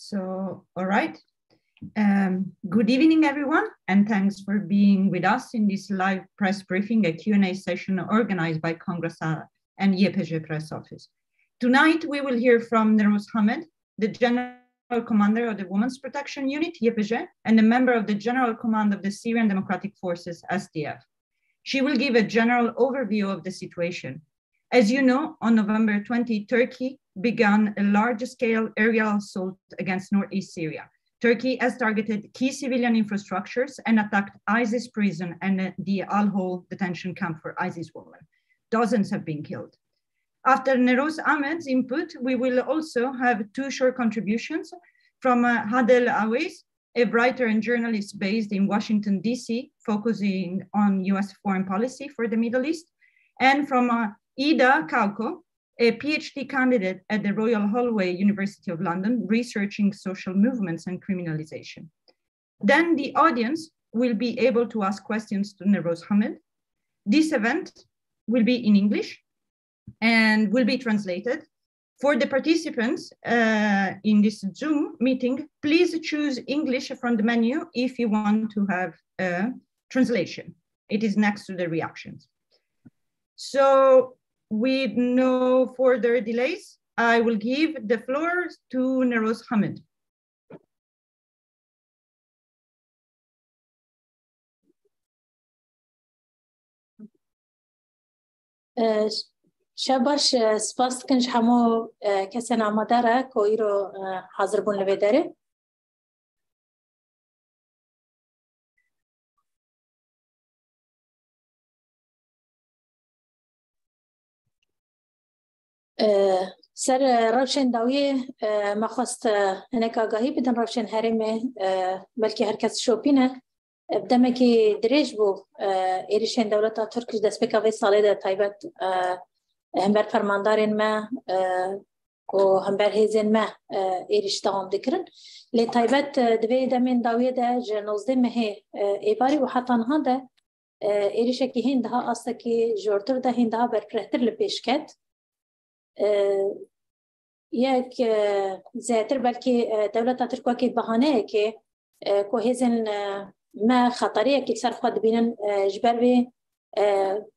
All right. Good evening, everyone, and thanks for being with us in this live press briefing, a Q&A session organized by Kongra and YPG Press Office. Tonight, we will hear from Newroz Ahmed, the General Commander of the Women's Protection Unit, YPG, and a member of the General Command of the Syrian Democratic Forces, SDF. She will give a general overview of the situation. As you know, on November 20, Turkey began a large-scale aerial assault against North and East Syria. Turkey has targeted key civilian infrastructures and attacked ISIS prison and the Al-Hol detention camp for ISIS women. Dozens have been killed. After Newroz Ahmed's input, we will also have two short contributions from Hadel Awais, a writer and journalist based in Washington, D.C., focusing on US foreign policy for the Middle East, and from Ida Kauko, a PhD candidate at the Royal Holloway University of London, researching social movements and criminalization. Then the audience will be able to ask questions to Newroz Ahmed. This event will be in English and will be translated. For the participants in this Zoom meeting, please choose English from the menu if you want to have a translation. It is next to the reactions. So with no further delays, I will give the floor to Newroz Ahmed. شباش سپاس کنج همو کسان آماده را که ایرو حاضر بون لبه داره. سر روشن داویه ما خواست هنک آگاهی بدن روشن هرمه بلکه هر کس شوپینه بدمه که دریج بو ایریشن دولتا ترکیش دست بکاوی ساله ده تایبت هم بر فرماندارین ما و هم بر هیزین ما ایریش دوام دکرن لی تایبت دوی دمین داویه ده جنوزده مه ایباری و حتی انها ده ایریشه که هنده ها آستا که جورتر ده هنده ها بر پرهتر لپیش کد یک زیادتر بلکه دولت ترکیه که بهانه که هیزن ما خطریه که سر خود بینن جبر به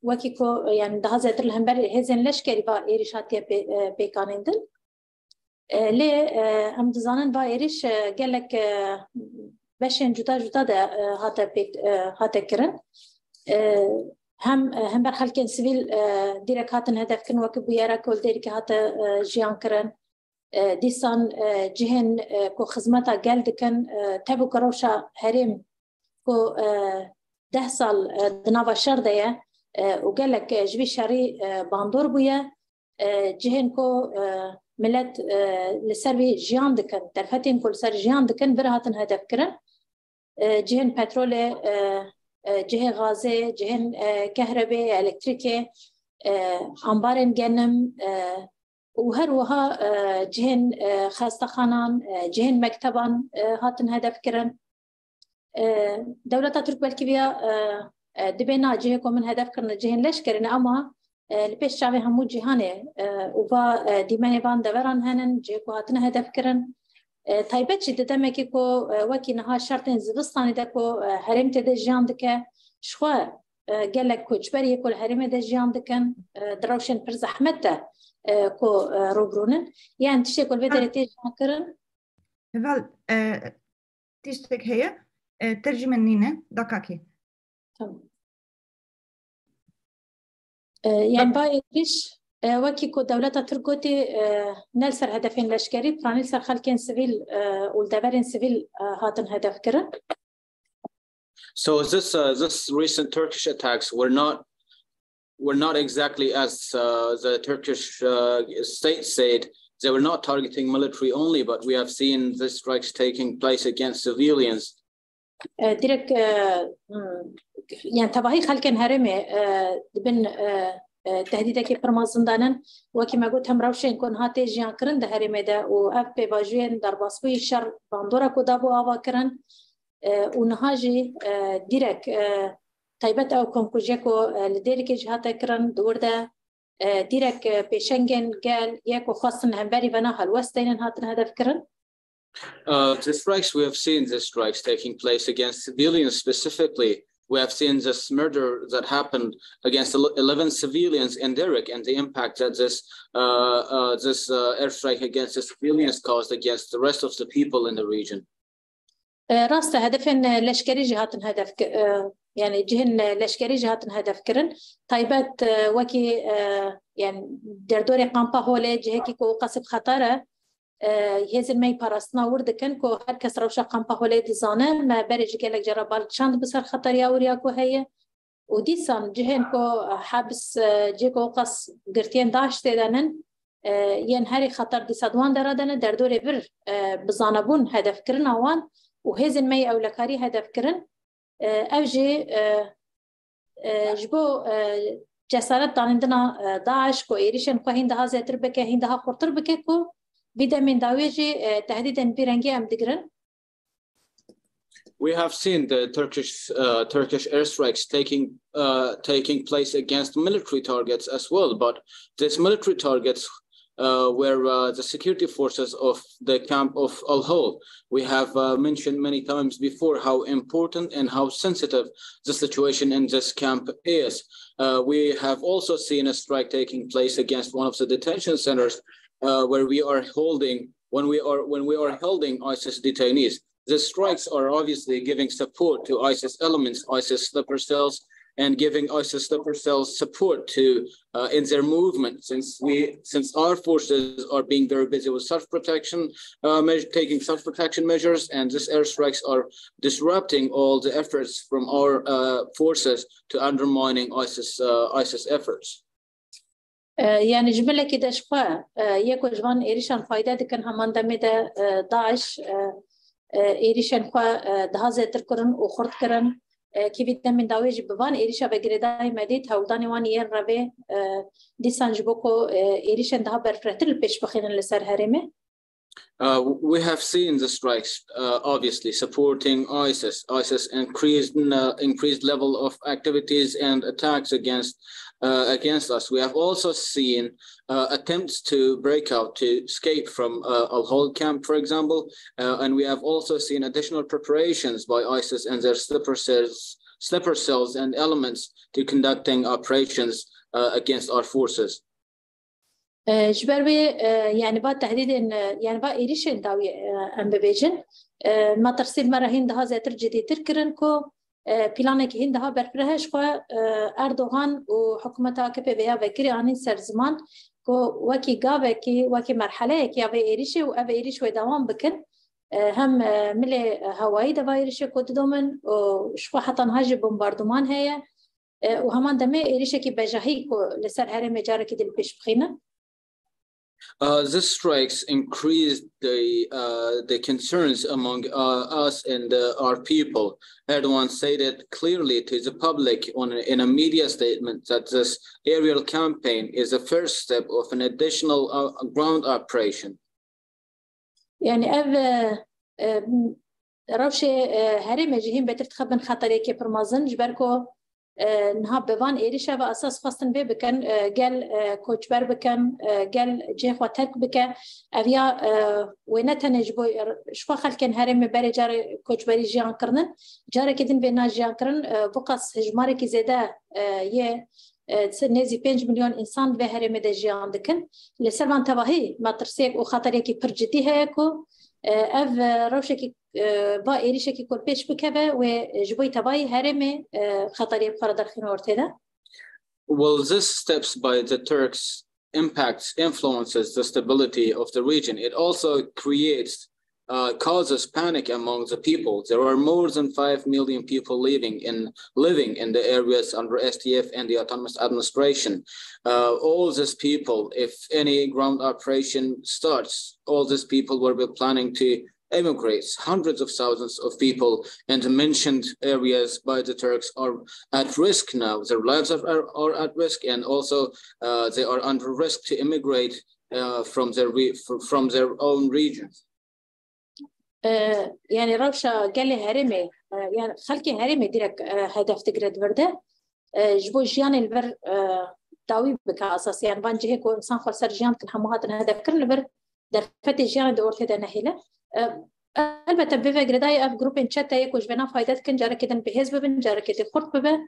وکی کو یعنی ده زیادتر هم بر هیزن لشکری با ایریشاتی بیکانیندن لی هم دزانن با ایریش گلک بشین جدا جدا ده هاته کرن هم بر خلق سیویل دیرک هاتن هدف کن وکی بیاره کل دیرک هات جیان کرن دیسان جهن کو خدمتا گل دکن تبو کروشا هریم کو 10 سال دناوا شرده و گلک جوی شری باندور بویه جهن کو ملت لسروی جیان دکن درفتین کل سر جیان دکن بر هاتن هدف کرن جهن پترول جهه غازه جهن كهرباء الكتريكي انبارن جنم وهر وها جهن خاستخانان جهن مكتبان هاتن هدف كرن دولة ترك بالكبيا دبينا جهه كومن هدف كرن جهن ليش كرن اما البيش شعبي همو جهانه وبا ديماني بان دوران هنن جهه هاتن هدف كرن تایبت چی دادم که کو وکی نها شرط زبستانی ده کو حریم تده جان دکه شخوا گلک کوچبری کل حریم ده جان دکن دروشن پر زحمت ده کو روبرونن یعنی تشتی کل بدر تیجان کرن. wel تشتك هي ترجمة نينة دقاكي. يعني باي إيش وكي كو دولة تركوتي نلسر هدفين لشكري برانيلسر خلقين سيفيل والدبرين سيفيل هاتن هدف كرن. So this recent Turkish attacks were not exactly as the Turkish state said. They were not targeting military only, but we have seen these strikes taking place against civilians. direkt yani تبعي خلقين هرمي بن تهديدك برمازندانن وكما قلت هم روشين كون هاتي جيان كرن ده هرمي ده وأف بباجوين در باسبوي شر باندورا كودابو آوا كرن ونهاجي direkt تايبت أو كونكوجيكو لديرك جهاتا كرن دور ده direkt بيشنجن قال ياكو خاصن همباري بناها الوستين هاتن هدف كرن The strikes, we have seen the strikes taking place against civilians specifically. We have seen this murder that happened against 11 civilians in Derek, and the impact that this airstrike against the civilians caused against the rest of the people in the region. راسته هدفن لشكري جهاتن هدف يعني جهن لشكري جهاتن هدف كرن طيبات وكي يعني دردوري قامبا هولي جهكي كو قصب خطره هزل مي باراستنا وردكن كو هر کس روشا قامپا هولی دیزانه ما برج گلک جرابال چند بسر خطر یاوریا کو هي ودیسان جهن کو حبس جيكو قص قرتين داشت دانن ين هري خطر دي صدوان درادن در دور بر بزانبون هدف كرن اوان وهزل مي اولكاري هدف كرن اوجي جبو جسارت دانندنا داعش كو ايريشن كو هندها زيتر بكه هندها خورتر بكه كو بيدا من داويجي تهديدا بيرانجي ام دقرن. We have seen the Turkish airstrikes taking place against military targets as well, but these military targets were the security forces of the camp of Al-Hol. We have mentioned many times before how important and how sensitive the situation in this camp is. We have also seen a strike taking place against one of the detention centers where we are holding ISIS detainees. The strikes are obviously giving support to ISIS elements, ISIS sleeper cells, and giving ISIS sleeper cells support to in their movement. Since our forces are being very busy with self-protection, taking self-protection measures, and these airstrikes are disrupting all the efforts from our forces to undermining ISIS efforts. يعني جملة كده شقاء يكو جوان إيريشان فايدة دكن همان دميدا داعش إيريشان قا دهازة تركرن وخرط كرن كيف من داويج بوان إيريشا بجرداي مديت هوداني وان ين ربي دي سانجبوكو إيريشان ده برفرتر البيش بخيرن لسر هرمه. We have seen the strikes obviously supporting ISIS. ISIS increased level of activities and attacks against us. We have also seen attempts to break out, to escape from Al-Hol camp, for example, and we have also seen additional preparations by ISIS and their sleeper cells and elements to conducting operations against our forces. جبروي يعني بعد تحديدا يعني بعد إيريشن داوي أم ببيجن ما ترسيب مرة هندها زيتر جديد تركرن كو بلانك هندها برفرهش كو أردوغان وحكومتها كبيبها بكري عني سر زمان كو وكي قابة كي وكي مرحلة كي أبي إيريشي وأبي إيريش ودوام بكن هم ملي هواي دوا إيريشي كو تدومن وشكو حتى نهاجي بومباردومان هي وهمان دمي إيريشي كي بجاهي كو لسر هرم جارة كده البيش بخينا. These strikes increased the concerns among us and our people. Erdogan stated clearly to the public in a media statement that this aerial campaign is the first step of an additional ground operation. يعني روشة هرم جهين بترتخبن خطري كبرمازن جبركو نهاب بوان إيريشا وأساس خاصن بي بكن قال كوچبر بكن قال جيخ وترك بكن أبيا وينتن جبو شو خلكن هرم بري جار كوچبري جيان كرنن جار كدن بينا جيان كرن بقص هجماري كي زيدا يه نزي 5 مليون إنسان به هرم دا جيان دكن لسلمان تباهي ما ترسيك وخاطري كي برجتي هيكو اف روشكي با إيريشكي كل بيش بكبه وجبوي تباي هرمي خطري بخرد الخين ورتدا. Well, these steps by the Turks influences the stability of the region. It also causes panic among the people. There are more than 5 million people living in the areas under SDF and the autonomous administration. All these people, if any ground operation starts, all these people will be planning to emigrate. Hundreds of thousands of people in the mentioned areas by the Turks are at risk now. Their lives are at risk, and also they are under risk to immigrate from their own regions. يعني روشة قال لي هرمي يعني خلكي هرمي ديرك هدف تقرد برده جبو جيان البر داوي بك أساس يعني بانجي هيك وإنسان خلص جيان كن همهات هدف كرن البر در فتي جيان دورت هذا نهيلة البته به گردای اف گروپ چت یک جبنا فایده کن جاره کدن به حزب بن جاره کدی خرد به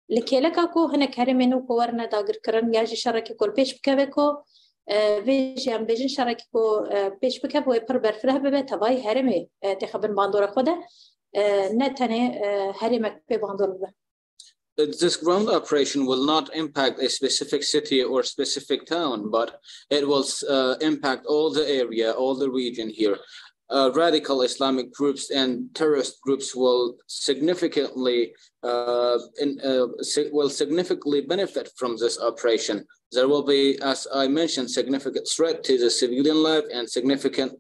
لکیلکا کو هنه کرمینو کو ورنه داگر کرن یا شرکت کل پیش بکوه کو ویژ هم بیشتر شرکت کو پیش بکوه و پر برفره به تبای هرمی تخبر باندور خوده نه تنه هرمی به باندور به. This ground operation will not impact a specific city or specific town, but it will impact all the area, all the region here. Radical Islamic groups and terrorist groups will significantly benefit from this operation. There will be, as I mentioned, significant threat to the civilian life and significant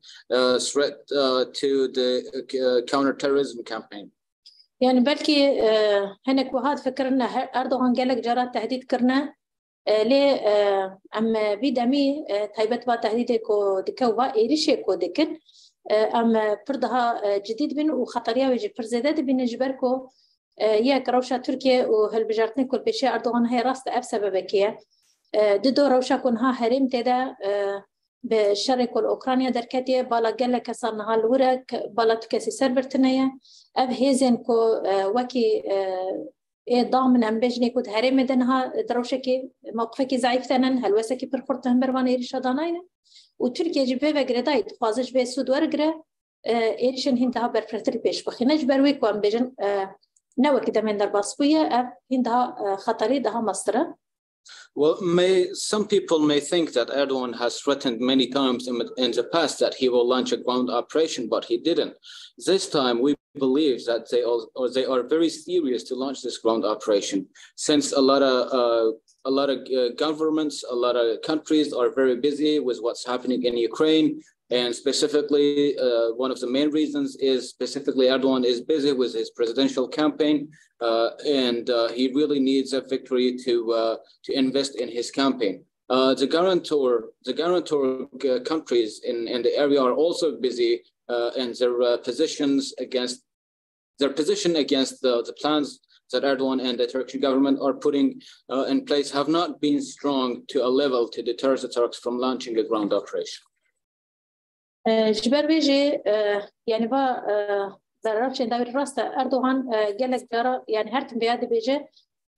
threat to the counterterrorism campaign. يعني بلكي هناك وهذا فكرنا أردوغان قالك جرات تهديد كرنا ليه أما بيدامي تايبت با تهديدكو دكوا إيريشيكو دكن أما بردها جديد بين وخطرية ويجي برزيدات بين جبركو يا كروشة تركيا وهالبجارتين كل بشيء أردوغان هي راست أب سببكية ددو روشة كونها هرم تدا بالشرق والأوكرانيا دركتي بالا قالك صارنا هالورك بالا تكسي سربرتنية أب هيزن كو وكي ضامن أم بجني كود هرم دنها دروشكي موقفكي ضعيف تنن هالوسكي برخورتهم بروان إيريش داناين وتركيا جبه وقرداي تفازش به سود ورقرة إيريشن هندها برفرتر بيش بخيناش برويك وأم بجن نوى كده من درباسبوية أب هندها خطري دها مصدرة. Well, some people may think that Erdogan has threatened many times in the past that he will launch a ground operation, but he didn't. This time, we believe that they are very serious to launch this ground operation, since a lot of governments, a lot of countries are very busy with what's happening in Ukraine. And specifically, one of the main reasons is specifically Erdogan is busy with his presidential campaign, and he really needs a victory to invest in his campaign. The guarantor countries in the area are also busy, and their position against the plans that Erdogan and the Turkish government are putting in place have not been strong to a level to deter the Turks from launching a ground operation. جبر بيجي يعني با ضربش داور راسته أردوغان قالك جرا يعني هرتم بياد بيجي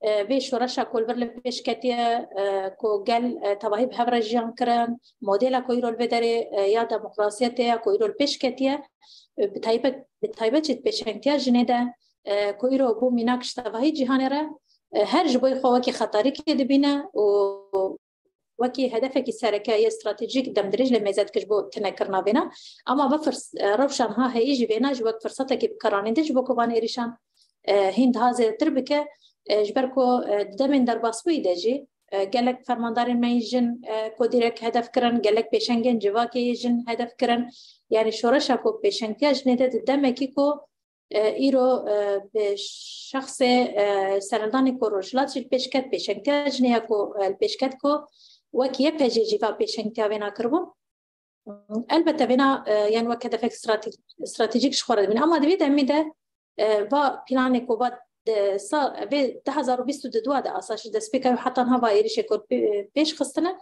بيش ورشة كل برل بيش كتيا كو قال تواهب هبرجيان كران موديلا كويرو البدري يا ديمقراطية كويرو البيش كتيا بتايبة جت بيشنتيا جنيدا كويرو بو ميناكش تواهي جهانرا هرج بوي خواكي خطاري كده بينا وكي هدفك السركة استراتيجيك دمدرج لميزات كجبو تنكرنا بنا أما بفرس روشان ها هيجي بينا جوك فرصتك بكرانين دجبو كوبان إيريشان هند هذا تربكة جبركو دمن در باسوي دجي قالك فرماندارين ما يجن كوديرك هدف كرن قالك بيشنجن جواكي يجن هدف كرن يعني شورشاكو بيشنكاج ندد دمكيكو إيرو بشخص سرنداني كو روجلات البيشكات بيشنكاج نياكو البيشكاتكو وكي بيجي جيفا بيشنكتا بينا كربو البته بينا يعني وك هدفك استراتيجيك شخورة بينا أما دبيت أميدا با بلانيكو با صار في 2022 ده أساس ده سبيكر حتى هوا إيريش يكون بيش خصنا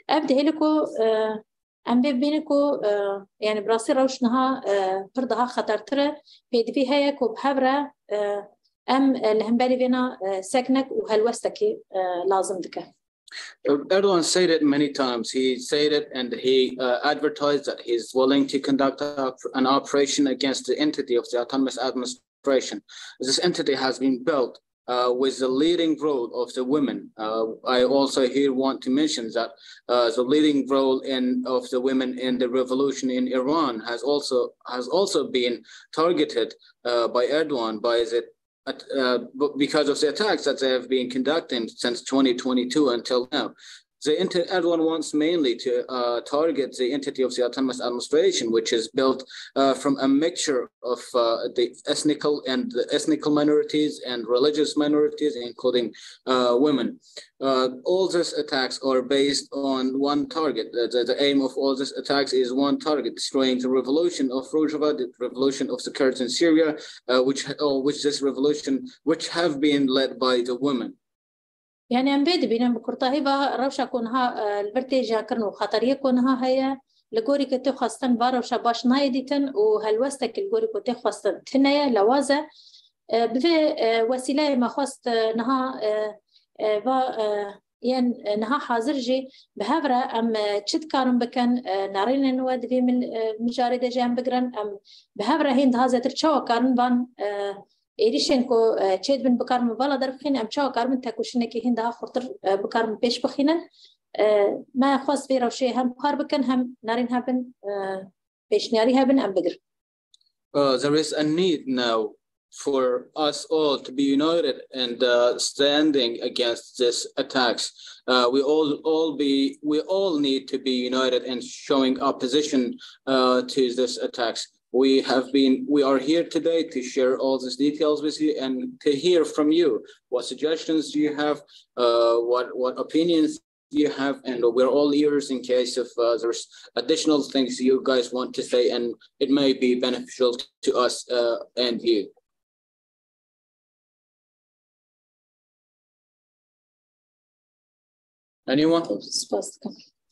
أبدأ هلكو أم بينكو يعني براسي روشنها بردها خطر ترى بيدفي هيا كوب حبرة أم اللي هم بالي بينا سكنك وهالوستكي لازم دكه. Erdogan said it many times. He said it and he advertised that he's willing to conduct an operation against the entity of the autonomous administration. This entity has been built with the leading role of the women. I also here want to mention that the leading role of the women in the revolution in Iran has also been targeted by Erdogan because of the attacks that they have been conducting since 2022 until now. Erdogan wants mainly to target the entity of the autonomous administration, which is built from a mixture of the ethnic minorities and religious minorities, including women. All these attacks are based on one target. The aim of all these attacks is one target: destroying the revolution of Rojava, the revolution of the Kurds in Syria, which have been led by the women. يعني أم بيد بينا بكرتاهي با روشة كونها البرتيجا كرنو خطرية كونها هي لجوري كتير خاصة بارا وشباش نايدتن وهالوستك الجوري كتير خاصة تنايا لوازة بفي وسيلة ما خاصة نها ين نها حاضر جي بهذا أم تشد كارم بكن نارين نواد في من مجارد جام بقرن أم بهذا هند هذا ترشوا كارم بان إيريشين كو تشد بن بكارم بالا درخين أم شوا كارم تكوشنا كي هند ها خطر بكارم بيش بخينن ما خاص في روشي هم بخار بكن هم نارين هبن بيش ناري هبن أم بقر. There is a need now for us all to be united and standing against these attacks. We all need to be united and showing opposition to these attacks. We are here today to share all these details with you and to hear from you. What suggestions do you have? What opinions do you have? And we're all ears in case of there's additional things you guys want to say, and it may be beneficial to us and you. Anyone?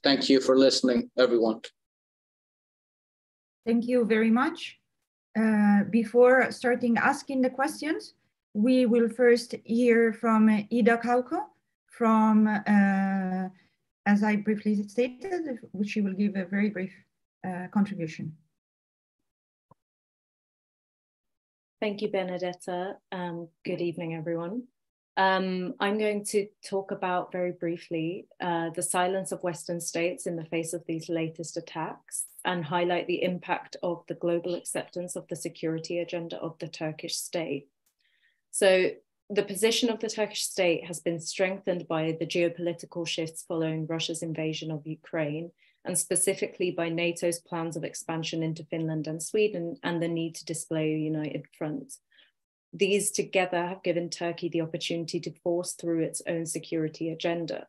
Thank you for listening, everyone. Thank you very much. Before starting asking the questions, we will first hear from Ida Kauko from, as I briefly stated, which she will give a very brief contribution. Thank you, Benedetta. Good evening, everyone. I'm going to talk about very briefly the silence of Western states in the face of these latest attacks and highlight the impact of the global acceptance of the security agenda of the Turkish state. So the position of the Turkish state has been strengthened by the geopolitical shifts following Russia's invasion of Ukraine, and specifically by NATO's plans of expansion into Finland and Sweden and the need to display a united front. These together have given Turkey the opportunity to force through its own security agenda.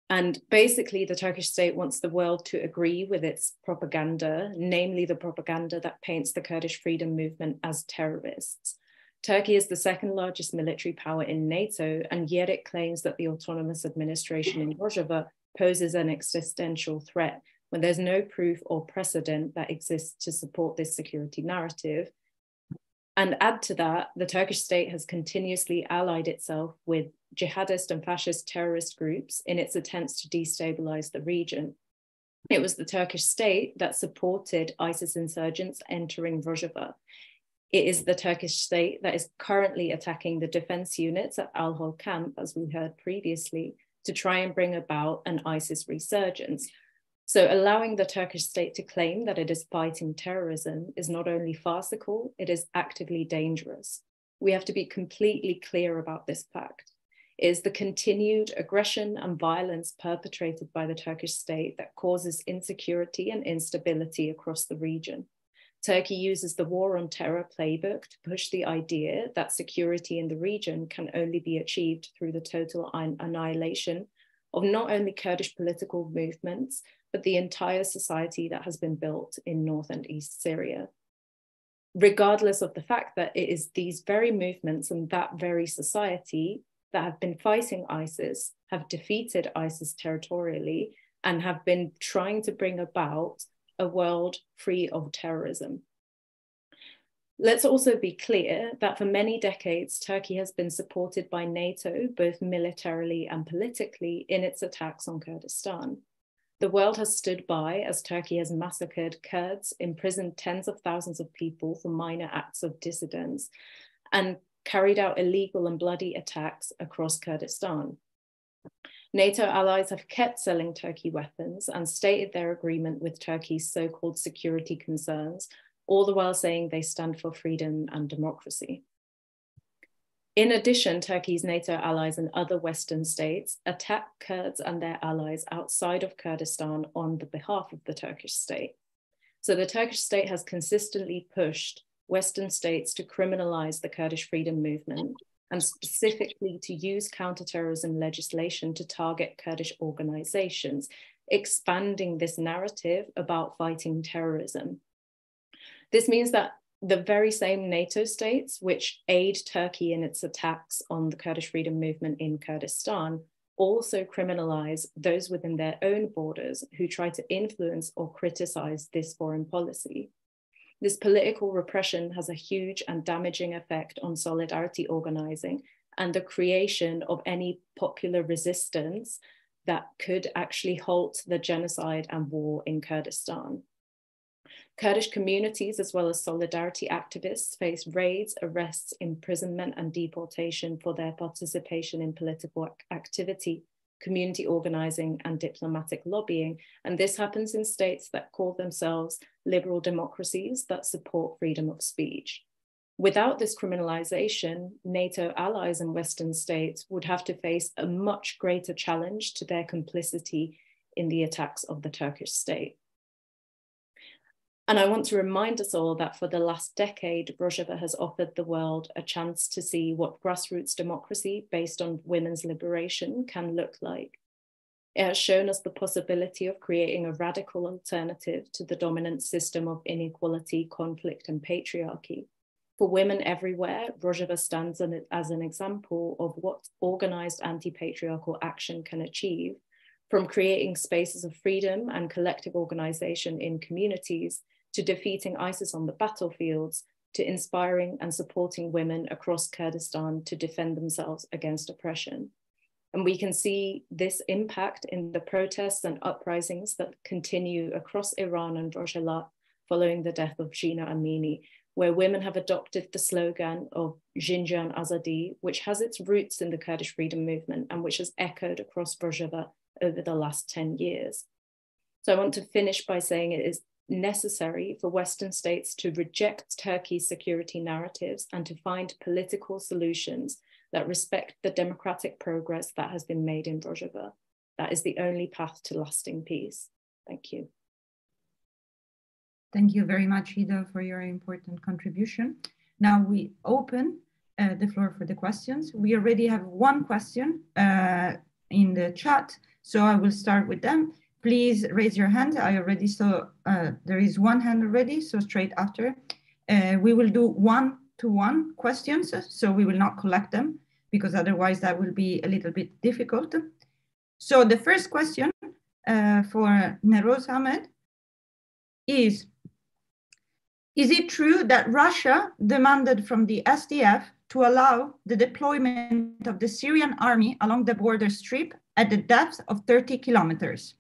And basically, the Turkish state wants the world to agree with its propaganda, namely the propaganda that paints the Kurdish freedom movement as terrorists. Turkey is the second largest military power in NATO, and yet it claims that the autonomous administration in Rojava poses an existential threat when there's no proof or precedent that exists to support this security narrative. And add to that, the Turkish state has continuously allied itself with jihadist and fascist terrorist groups in its attempts to destabilize the region. It was the Turkish state that supported ISIS insurgents entering Rojava. It is the Turkish state that is currently attacking the defense units at Al-Hol camp, as we heard previously, to try and bring about an ISIS resurgence. So allowing the Turkish state to claim that it is fighting terrorism is not only farcical, it is actively dangerous. We have to be completely clear about this fact. It is the continued aggression and violence perpetrated by the Turkish state that causes insecurity and instability across the region. Turkey uses the war on terror playbook to push the idea that security in the region can only be achieved through the total annihilation of not only Kurdish political movements, but the entire society that has been built in North and East Syria. Regardless of the fact that it is these very movements and that very society that have been fighting ISIS, have defeated ISIS territorially, and have been trying to bring about a world free of terrorism. Let's also be clear that for many decades, Turkey has been supported by NATO, both militarily and politically, in its attacks on Kurdistan. The world has stood by as Turkey has massacred Kurds, imprisoned tens of thousands of people for minor acts of dissidence, and carried out illegal and bloody attacks across Kurdistan. NATO allies have kept selling Turkey weapons and stated their agreement with Turkey's so-called security concerns, all the while saying they stand for freedom and democracy. In addition, Turkey's NATO allies and other Western states attack Kurds and their allies outside of Kurdistan on the behalf of the Turkish state. So the Turkish state has consistently pushed Western states to criminalize the Kurdish freedom movement and specifically to use counterterrorism legislation to target Kurdish organizations, expanding this narrative about fighting terrorism. This means that the very same NATO states which aid Turkey in its attacks on the Kurdish freedom movement in Kurdistan also criminalize those within their own borders who try to influence or criticize this foreign policy. This political repression has a huge and damaging effect on solidarity organizing and the creation of any popular resistance that could actually halt the genocide and war in Kurdistan. Kurdish communities, as well as solidarity activists, face raids, arrests, imprisonment, and deportation for their participation in political activity, community organizing, and diplomatic lobbying. And this happens in states that call themselves liberal democracies that support freedom of speech. Without this criminalization, NATO allies and Western states would have to face a much greater challenge to their complicity in the attacks of the Turkish state. And I want to remind us all that for the last decade, Rojava has offered the world a chance to see what grassroots democracy based on women's liberation can look like. It has shown us the possibility of creating a radical alternative to the dominant system of inequality, conflict, and patriarchy. For women everywhere, Rojava stands as an example of what organized anti-patriarchal action can achieve, from creating spaces of freedom and collective organization in communities, to defeating ISIS on the battlefields, to inspiring and supporting women across Kurdistan to defend themselves against oppression. And we can see this impact in the protests and uprisings that continue across Iran and Rojava following the death of Jina Amini, where women have adopted the slogan of Jinjan Azadi, which has its roots in the Kurdish freedom movement and which has echoed across Rojava over the last 10 years. So I want to finish by saying it is necessary for Western states to reject Turkey's security narratives and to find political solutions that respect the democratic progress that has been made in Rojava. That is the only path to lasting peace. Thank you. Thank you very much, Ida, for your important contribution. Now we open the floor for the questions. We already have one question in the chat, so I will start with them. Please raise your hand. I already saw there is one hand already, so straight after. We will do one-to-one questions, so we will not collect them because otherwise that will be a little bit difficult. So the first question for Newroz Ahmed is it true that Russia demanded from the SDF to allow the deployment of the Syrian army along the border strip at the depth of 30 kilometers?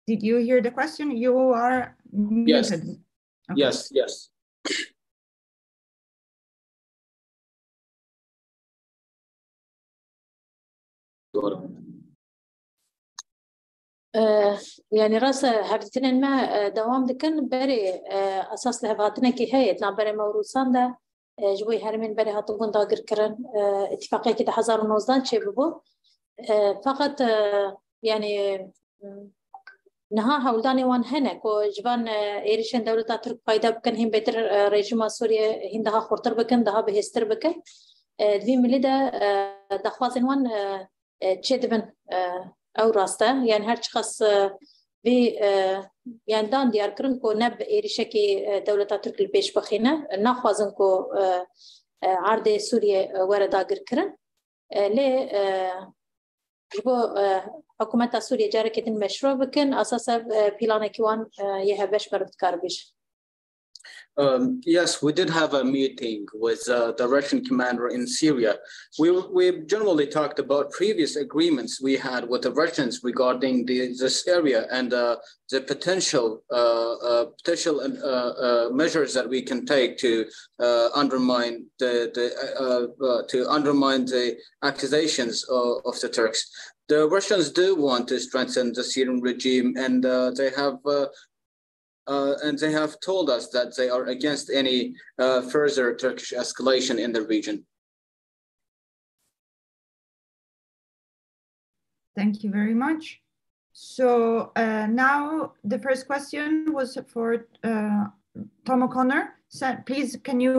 Did you hear the question? You are muted. Yes. Okay. Yes. يعني رأس هفتنا ما دوام دكان بري أساس لهفاتنا كي هي تنا بري موروثان ده جوي هرمين بري هاتوبون داقر كرن اتفاقية كده 2019 شيء ببو فقط يعني نها هولداني وان هنك وجبان إيريشن دولة ترك فايدة بكن هم بيتر رئيس سوريا هندها خورتر بكن ده بهستر بكن دوی ملی ده دخوازن وان چه دبن او راسته يعني هر شخص بي يعني دان دیار کرن کو نب ایریشه کی دولت ترک البیش بخینه نخوازن کو عرض سوریه وردا گر کرن لی جبو حکومت سوریه جاره کتن مشروع بکن اساسا پیلانه کیوان یه هبش برد کار بیش. Yes, we did have a meeting with the Russian commander in Syria. We generally talked about previous agreements we had with the Russians regarding this area and the potential measures that we can take to undermine the accusations of the Turks. The Russians do want to strengthen the Syrian regime, and they have told us that they are against any further Turkish escalation in the region. Thank you very much. So now the first question was for Tom O'Connor. So please, can you,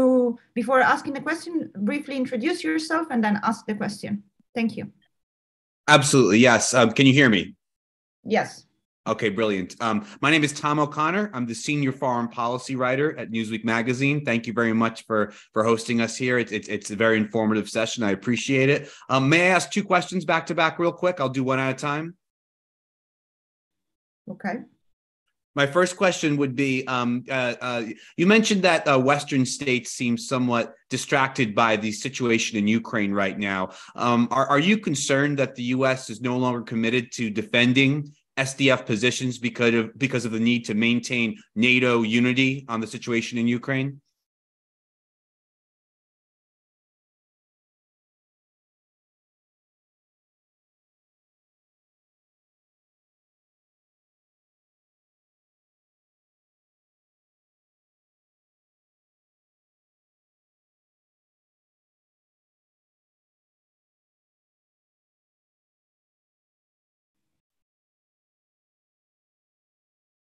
before asking the question, briefly introduce yourself and then ask the question? Thank you. Absolutely, yes. Can you hear me? Yes. Okay, brilliant. My name is Tom O'Connor. I'm the senior foreign policy writer at Newsweek magazine. Thank you very much for hosting us here. It's a very informative session. I appreciate it. May I ask two questions back to back real quick? I'll do one at a time. Okay. My first question would be, you mentioned that Western states seem somewhat distracted by the situation in Ukraine right now. Are you concerned that the U.S. is no longer committed to defending SDF positions because of the need to maintain NATO unity on the situation in Ukraine?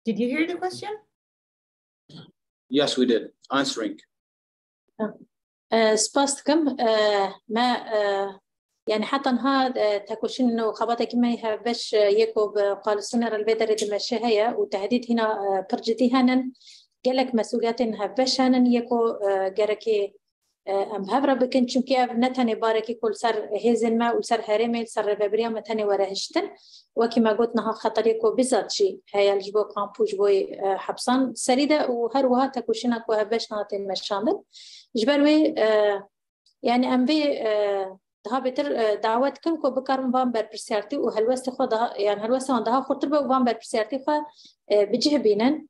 Did you hear the question? Yes, we did. Answering. سپاسكم ما يعني حتى نها تكوشين إنه خبطك ما يهبش يكو بقالسون البدر دمشق هيا وتهديد هنا برجتي هنن جالك مسؤوليات هبش هنن يكو جركي أم هفرا بكن چونكي أف نتاني باركي كل سر هزن ما وسر هرمي سر ببريا متاني ورهشتن وكما قلت نها خطريكو بزاتشي هيا الجبو كامبوش بوي حبسان سريدة وهروها تكوشينك وهبش نهاتين مشاندل جبروي يعني أم بي ده بتر دعوات كم كو بكرم بام برسيارتي وهالوست خدا يعني هالوست عندها خطر بام برسيارتي خا بجه بينن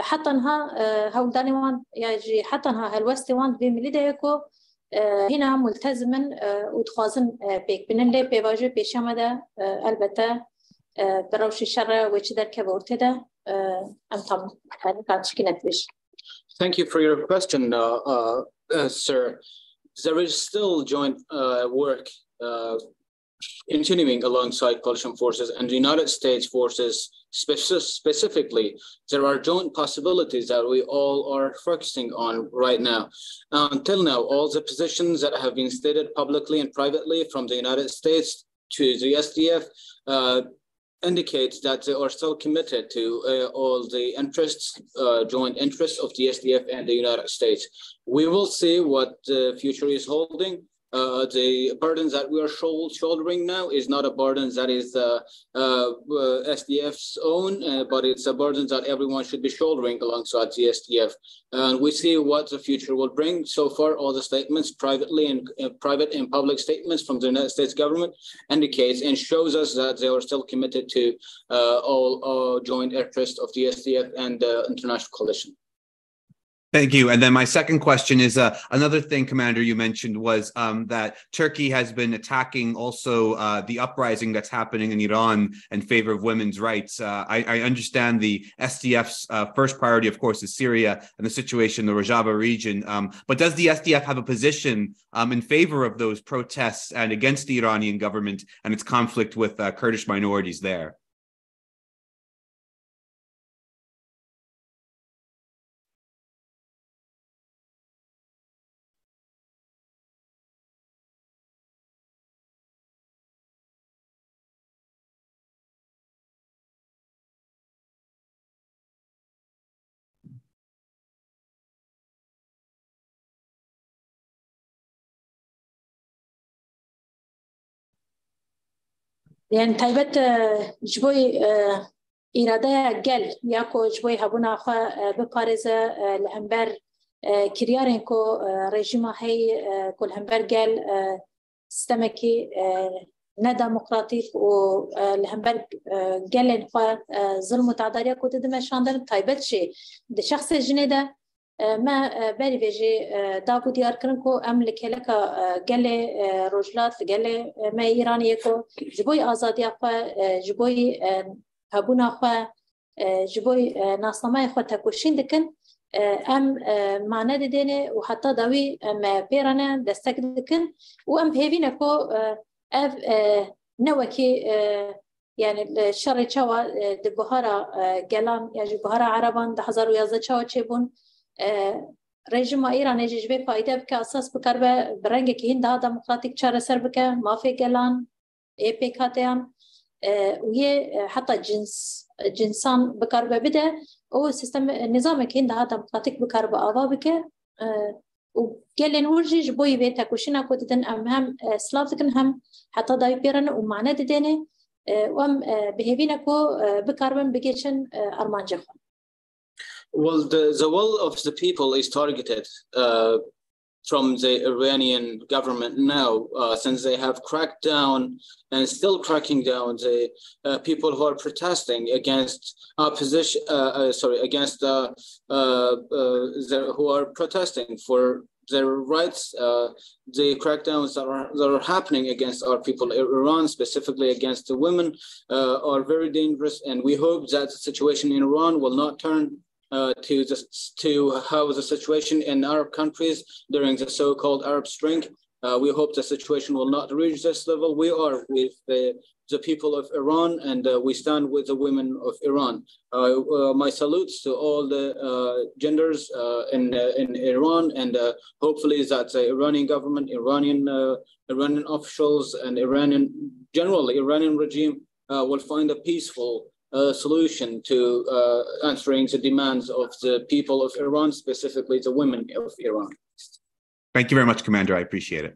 حتى انها هولداني وان يجي حتى انها هالوست وان بمليده يكو هنا ملتزما وتخازن بيك بين اللي بيواجه بيشامده البته بروش الشر وجدر كبورتده ام طم هذا كان شكلت بيش. Thank you for your question, sir. There is still joint work continuing alongside coalition forces and the United States forces specifically. There are joint possibilities that we all are focusing on right now. Until now, all the positions that have been stated publicly and privately from the United States to the SDF indicates that they are still committed to all the interests, joint interests of the SDF and the United States. We will see what the future is holding. The burden that we are shouldering now is not a burden that is SDF's own, but it's a burden that everyone should be shouldering alongside the SDF. And we see what the future will bring. So far, all the statements, privately and private and public statements from the United States government indicates and shows us that they are still committed to all joint interests of the SDF and the international coalition. Thank you. And then my second question is another thing, Commander, you mentioned was that Turkey has been attacking also the uprising that's happening in Iran in favor of women's rights. I understand the SDF's first priority, of course, is Syria and the situation in the Rojava region. But does the SDF have a position in favor of those protests and against the Iranian government and its conflict with Kurdish minorities there? يعني تايبت جبوي إرادة جل ياكو جبوي هبونا خا بباريزة لهمبر كريارين كو رجيمة هي كل همبر جل استمكي نديمقراطيك ولهمبر جلن خا ظلم وتعداريا كو تدمر شاندر تايبت شيء ده شخص جنيدة ما بالي بيجي دابو ديار كرنكو أملك لك جل رجلات جل ما إيراني كو جبوي آزادي أخا جبوي هبونا أخا جبوي ناسنامي أخا تكوشين دكن أم معنى دينه وحتى داوي أم بيرانا دستك دكن وأم هيفينا كو أف نوكي يعني الشر تشوا دبهارا جلام يعني بهارا عربان ده هزار ويازده تشوا تشيبون رژیم ایران جیبه فایده بکه اساس بکربه برنگ که این ده دموکراتیک چاره سر بکه مافی گلان بيكاتيان وهي حتى جنسان بكاربا بدا أو سيستم النظام كين هذا ديمقراطيك بكاربا أبابك وقال نورجي جبوي بيتك وشنا كودن هم سلافكن هم حتى داي بيرن ومعنى ددنه وام بهبينكو بكاربن بيجيشن أرمانجخ. Well, the will of the people is targeted from the Iranian government now, since they have cracked down and still cracking down the people who are protesting against opposition. Who are protesting for their rights. The crackdowns that are happening against our people, Iran, specifically against the women, are very dangerous, and we hope that the situation in Iran will not turn to how the situation in Arab countries during the so-called Arab Spring. We hope the situation will not reach this level. We are with the people of Iran, and we stand with the women of Iran. My salutes to all the genders in Iran, and hopefully that the Iranian government, Iranian officials, and Iranian regime will find a peaceful solution to answering the demands of the people of Iran, specifically the women of Iran. Thank you very much, Commander. I appreciate it.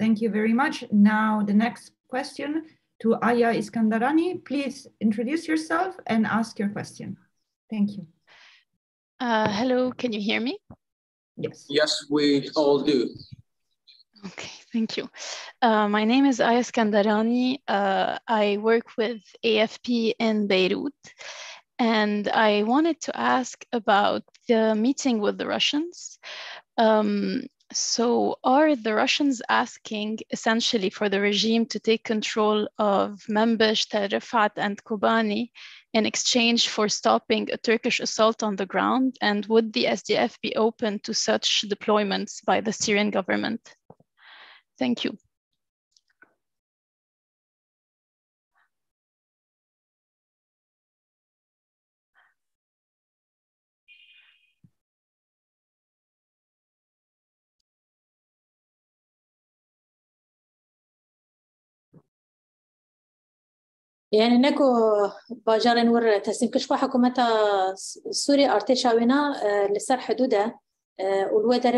Thank you very much. Now the next question to Aya Iskandarani. Please introduce yourself and ask your question. Thank you. Hello, can you hear me? Yes. Yes, we all do. Okay, thank you. My name is Aya Iskandarani. I work with AFP in Beirut, and I wanted to ask about the meeting with the Russians. So are the Russians asking essentially for the regime to take control of Manbij, Tell Rifaat, and Kobane in exchange for stopping a Turkish assault on the ground? And would the SDF be open to such deployments by the Syrian government? Thank you. يعني نكو باجارن ور تسليم كشفا حكومة سوريا ارتشاونا لسر حدوده والودر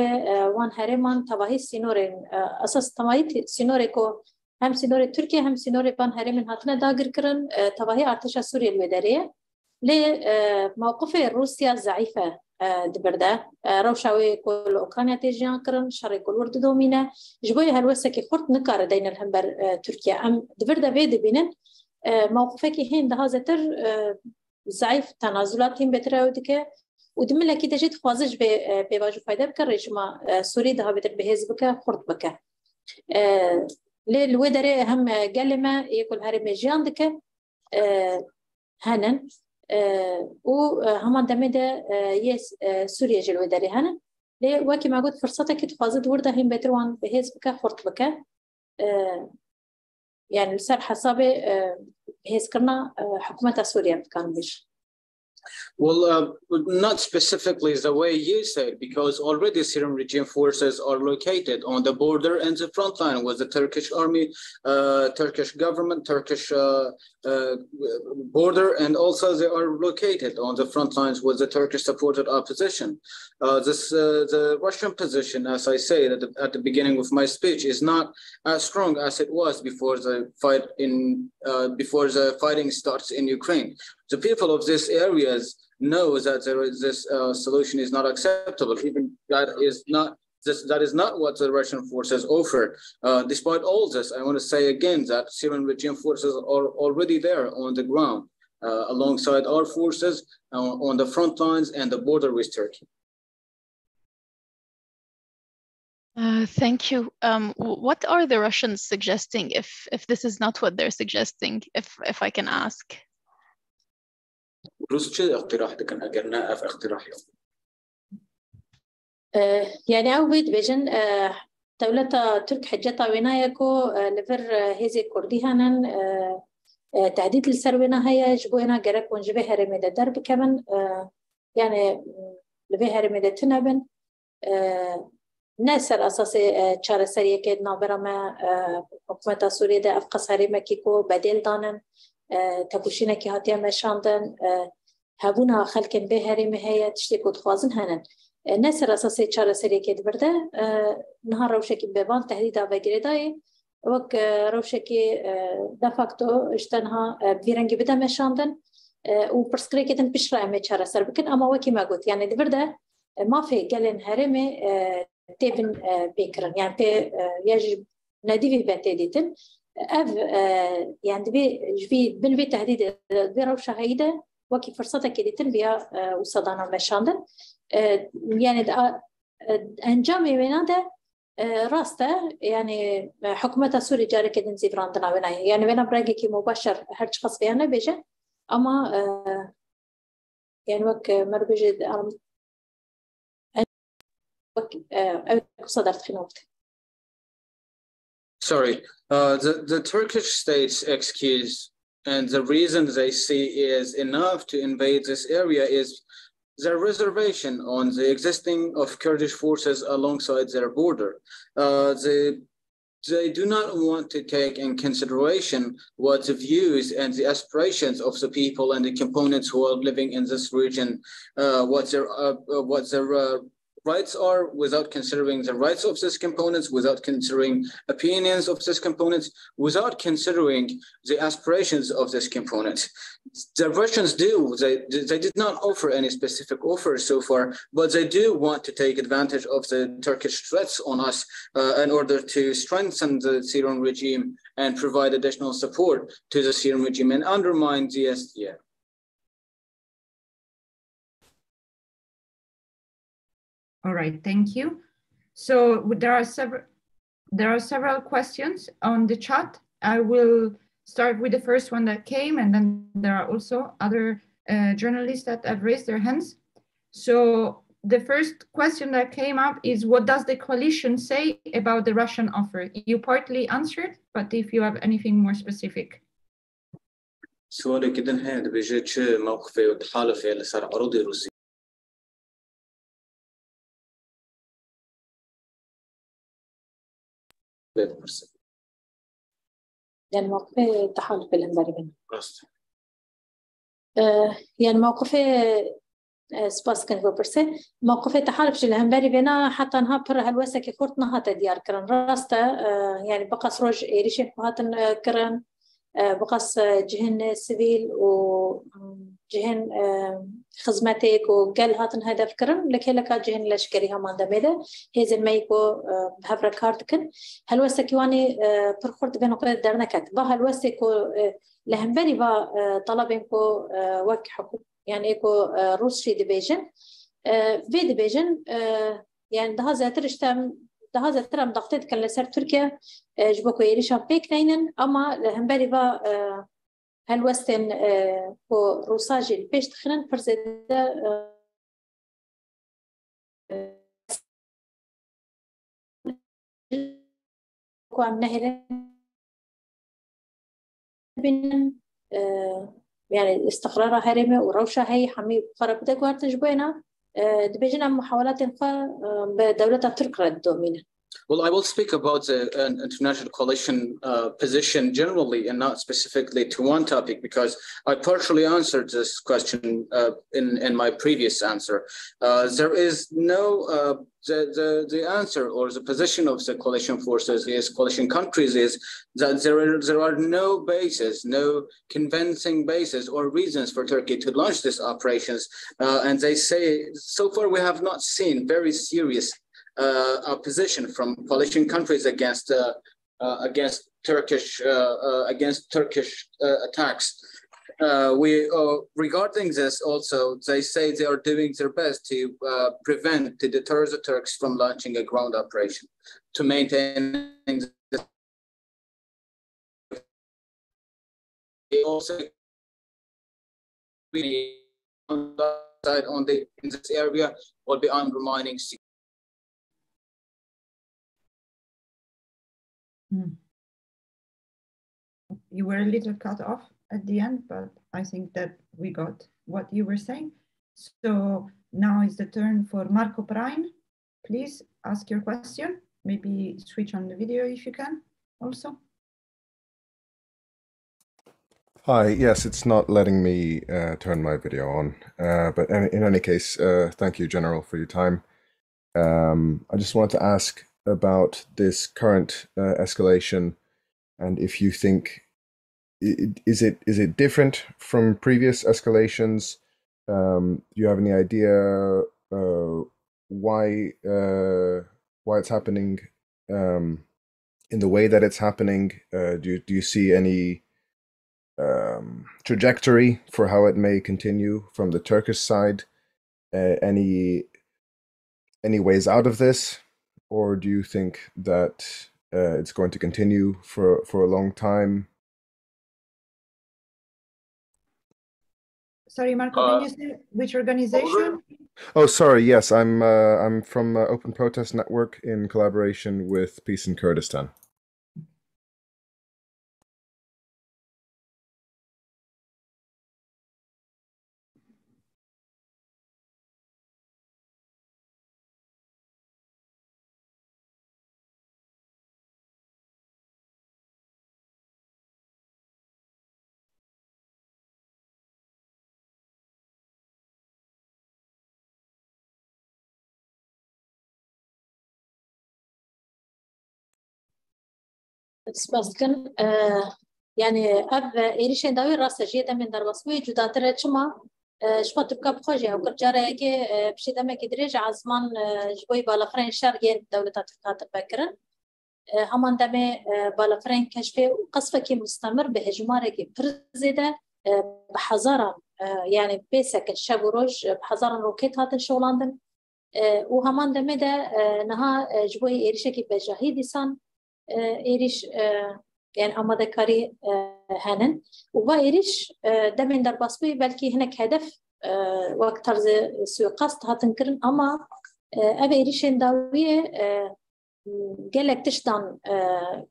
وان هرمان تباهي سينورين اساس تمايت سينوريكو هم سينوري تركيا هم سينوري بان هرمن هاتنا داغر كرن تباهي ارتشا سوريا الودريه لموقف روسيا ضعيفه دبرده روشاوي كل اوكرانيا تيجيان كرن شري كل ورد دومينا جبوي هلوسكي خرط نكار دين الهمبر تركيا ام دبرده بيد بينن موقفك هين ده هذا ضعيف تنازلاتهم بتراودك ودملا كي تجد خوازج بواجه فايدة بك رجيم سوري ده بتر بحزبك خرط بك للودر هم قلما يقول هرم جيان دك هنن وهم دمده يس سوريا جل ودر هنن لوكي ما قلت فرصتك تخوازد ورده هم بتروان بحزبك خرط بك يعني لسر حسابي بحيث كرنا حكومة سوريا كان بيش. Well, not specifically the way you said, because already Syrian regime forces are located on the border and the front line with the Turkish army, Turkish government, Turkish border, and also they are located on the front lines with the Turkish-supported opposition. The Russian position, as I say at the beginning of my speech, is not as strong as it was before the fighting starts in Ukraine. The people of these areas know that this solution is not acceptable. Even that is not what the Russian forces offer. Despite all this, I want to say again that Syrian regime forces are already there on the ground, alongside our forces on the front lines and the border with Turkey. Thank you. What are the Russians suggesting if this is not what they're suggesting, if I can ask? يعني أوبد بيجن دولة ترك حجة وينايكو لفر هذه كرديهانا تعديد السروينا هي جبوينا جرك ونجبه هرميدة درب كمان يعني لبه هرميدة تنابن نسر أساسي چاره سریه که نابرام حکومت سوریه ده افقاس هریمه کی کو بدیل دانن تبوشینه که هاتیه مشاندن هبونا خلکن به هریمه هیا تشتی کود خوازن هنن نسر أساسي چاره سریه که برده نهار روشه که ببان تهدید آوگیره دای وک روشه که دفاکتو اشتنها بیرنگی بده مشاندن و پرسکری که تن پیش رای چاره سر بکن اما وکی ما گوت یعنی دی برده ما في قالن هرمي تبن بكرن يعني في يجب نديفي بتديتن اف يعني بي بنبي تهديد بيرو شهيده وكي فرصتها كديتن بيا وصدانا مشاندن يعني انجامي بيناده راسته يعني حكومه سوريا جاري كدن زيفراندنا بنا يعني بنا براجي كي مباشر هرش خاص بيانا بيجه اما يعني وك مربجي Sorry, the Turkish state's excuse and the reason they see is enough to invade this area is their reservation on the existing of Kurdish forces alongside their border. They do not want to take in consideration what the views and the aspirations of the people and the components who are living in this region, what their rights are, without considering the rights of these components, without considering opinions of these components, without considering the aspirations of these components. The Russians they did not offer any specific offers so far, but they do want to take advantage of the Turkish threats on us in order to strengthen the Syrian regime and provide additional support to the Syrian regime and undermine the SDF. All right, thank you. So there are several questions on the chat. I will start with the first one that came, and then there are also other journalists that have raised their hands. So the first question that came up is, what does the coalition say about the Russian offer? You partly answered, but if you have anything more specific. سؤالي كده هذا بيجي موقفي وتحالفي اللي صار عروضي روسي. يعني موقفي تحالف الهنبري يعني موقفي سباس كان ببرسي موقفي تحالف الهنبري بنا حتى نها بره هالوسه كي خورتنا هات ديار كرن راسته يعني بقص روج إيريشين هاتن كرن بقص جهن سيفيل وجهن خدماتك وقال هاتن هدف كرن لك جهن لشكريها ما دمده هذا ما يكو بهفر كارتكن هالوسه كيواني برخورت بين قيد درنكت بهالوسه كو لهمبري با طلبينكو وك حكم يعني اكو روسي ديفيجن في ديفيجن يعني ده هذا ترى ضغطت كان لسر تركيا جبوكو يريشان بيكنين اما لهمبري با هالوستن كو روساجي البيش تخنن فرزيدا كو عم نهر بين يعني استقرار هرمي وروشة هي حمي خرب دقوار تجبينا دبيجنا محاولات بدولة ترك الدومينة. Well, I will speak about the international coalition position generally and not specifically to one topic, because I partially answered this question in my previous answer. There is no, the answer or the position of the coalition forces is, coalition countries is that there are no bases, no convincing bases or reasons for Turkey to launch these operations. And they say, so far we have not seen very serious opposition from coalition countries against Turkish attacks. Regarding this also, they say they are doing their best to deter the Turks from launching a ground operation, to maintain also in this area will be undermining. You were a little cut off at the end, but I think that we got what you were saying. So now is the turn for Marco Prain. Please ask your question. Maybe switch on the video if you can also. Hi, yes, it's not letting me turn my video on, but in any case, thank you, General, for your time. I just want to ask about this current escalation, and if you think, is it different from previous escalations? Do you have any idea why it's happening in the way that it's happening? Do you see any trajectory for how it may continue from the Turkish side? Any ways out of this, or do you think that it's going to continue for a long time? Sorry, Marco, can you say which organization? Oh, sorry. Yes, I'm from Open Protest Network in collaboration with Peace in Kurdistan. سپاسکن يعني اب ایریشن داوی راست جیدا من در واسوی جدا تر چما شما تبقى بخوجي او كرجاره كي بشي دمك دريج عزمان جوي بالافرين شرقين دولة تركيا تفكرن همان دمه بالافرين كشفه وقصفه كي مستمر بهجماره كي برزيده بحزارة يعني بيسك الشاب وروج بحزارة روكيت هات الشغلاندن وهمان دمه ده نها جوي ايريشه كي بجاهي سان إيريش يعني أماده كاري هنن وبا إيريش دمين در باسبوي بلكي هناك هدف وقت طرز سوء قصد هاتنكرن أما أبا إيريشين داوية قالك تشتان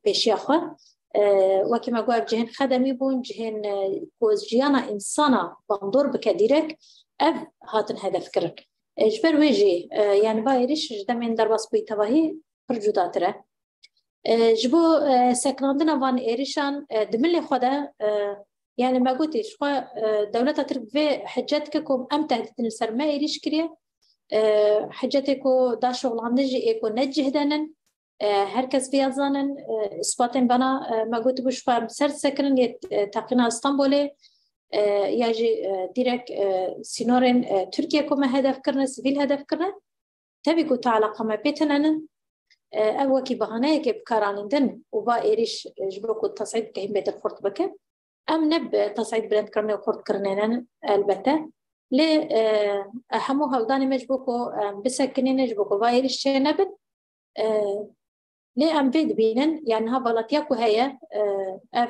بيشياخوة وكما قواب جهن خدمي بون جهن كوز جيانا إنسانا بندور بكديرك أب هاتن هدف كرن جبر ويجي يعني با إيريش دمين در باسبوي تواهي برجوداتره جبو سكراندنا وان إيريشان دملي خدا يعني ما قلتي شو دولة ترك في حجتكم أم تهدتن السرما إيريش كريه حجتكو دا شغل عندجي إيكو نجه دانن هركز فيها زانن إثباتن بنا ما قلت بوش فهم سر سكرن تقينا اسطنبولي يجي ديرك سينورين تركيا كما هدف كرنا سبيل هدف كرنا تبيكو تعلق ما بيتنن أو كي بهانه كي بكارانندن وبا إيريش جبوكو التصعيد كهم بيت الخرط بك أم نب تصعيد بلند كرني وخرط كرنينن البتة لي أهمو هالداني مجبوكو بسكنين جبوكو با إيريش نبن لي أم بيد بينن يعني ها بلاتياكو هيا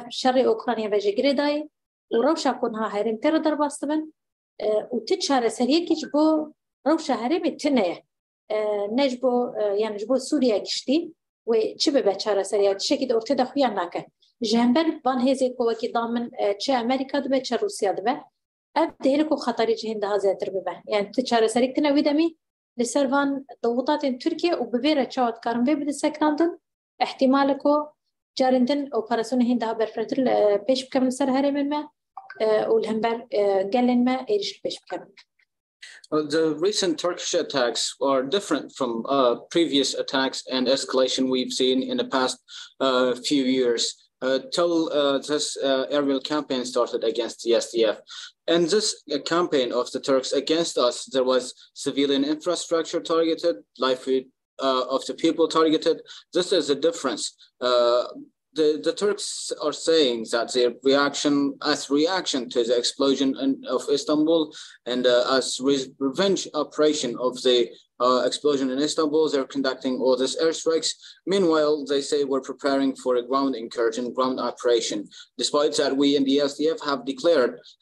شري أوكرانيا بجي قريداي وروشا كونها هيرين تير درباستبن وتتشار سريكي جبو روشا هيرين التنية نجبو يعني جبو سوريا كشتي وشبه بچاره سريع شكل دورته دخويا ناكه جنبر بان هزي كوكي ضامن چه امريكا دبه چه روسيا دبه ابدهلكو خطري جهن ده زياتر ببه يعني تچاره سريع تنوي دمي لسرفان ضغوطات تركيا وببيره چاوت كارم بي بده سكراندن احتمالكو جارندن اوبراسيون هنده برفرتل بيش بكمل سر هرم ما والهمبر قالن ما ايش بيش بكمل. The recent Turkish attacks are different from previous attacks and escalation we've seen in the past few years. Till this aerial campaign started against the SDF. And this campaign of the Turks against us, there was civilian infrastructure targeted, livelihood of the people targeted. This is a difference. The Turks are saying that their reaction to the explosion of Istanbul and as revenge operation of the explosion in Istanbul, they're conducting all these airstrikes. Meanwhile, they say we're preparing for a ground incursion, ground operation. Despite that, we in the SDF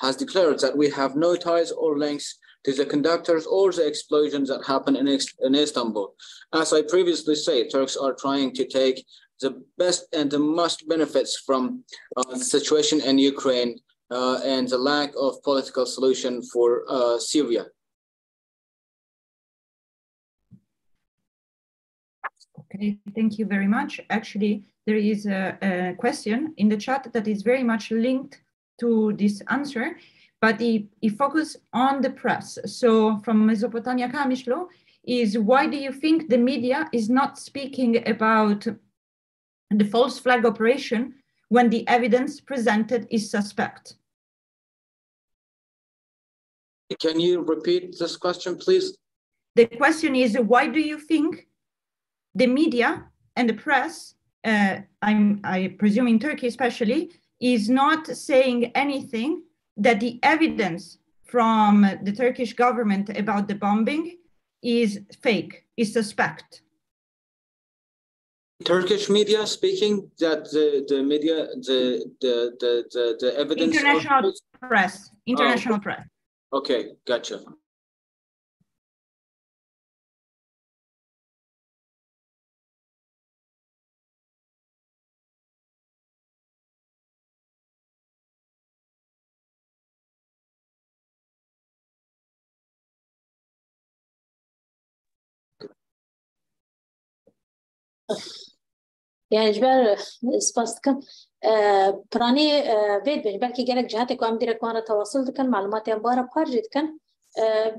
has declared that we have no ties or links to the conductors or the explosions that happen in Istanbul. As I previously said, Turks are trying to take the best and the most benefits from the situation in Ukraine and the lack of political solution for Syria. Okay, thank you very much. Actually, there is a question in the chat that is very much linked to this answer, but it focuses on the press. So from Mesopotamia Kamishlo is, why do you think the media is not speaking about the false flag operation when the evidence presented is suspect? Can you repeat this question, please? The question is, why do you think the media and the press, I presume in Turkey especially, is not saying anything that the evidence from the Turkish government about the bombing is fake, is suspect? Turkish media speaking that the media, the evidence. International press, international press. Okay, gotcha. يعني جبال سباستكم براني فيد بيج بالكي جالك جهاتك وام ديرك وانا تواصل كان معلومات ينبارة بخارج كان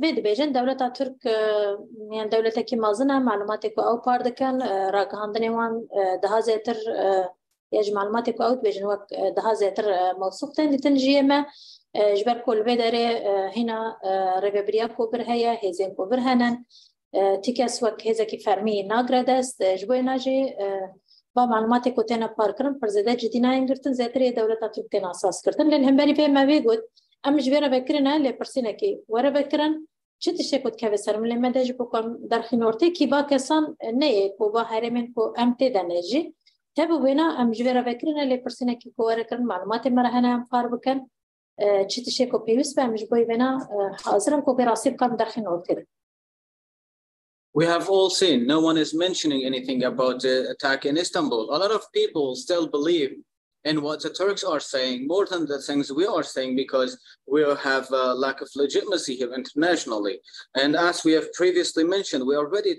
فيد بيجن دولة ترك يعني دولة كي مازنة معلوماتك أو بارد كان راك هندني وان ده زيتر يج معلوماتك أو بيجن وقت ده زيتر موثوق تاني تنجيه ما جبال كل بدري هنا ربيبريا كوبر هيا هزين كوبر هنن تكاس وقت هذا كي فرمي ناقردست جبوي ناجي با معلوماتي كوتينا باركرن برزيدات جدينا ينقرتن زيتري دولة تركتين أساس كرتن لأن هم بني ما بيقول أم جبيرة بكرنا لبرسينا كي ورا بكرن شت الشيء كنت كافسر من لما داج بكم درخي نورتي كي باكسان نية كوبا هرمين كو أم تدنجي تابو بينا أم جبيرة بكرنا لبرسينا كي كورا كرن معلوماتي مرهنا أم فاربكن شت الشيء كو بيوس بأم جبوي بينا حاضرم كو براسيب كم درخي نورتي. We have all seen, no one is mentioning anything about the attack in Istanbul. A lot of people still believe in what the Turks are saying more than the things we are saying, because we have a lack of legitimacy here internationally. And as we have previously mentioned, we are ready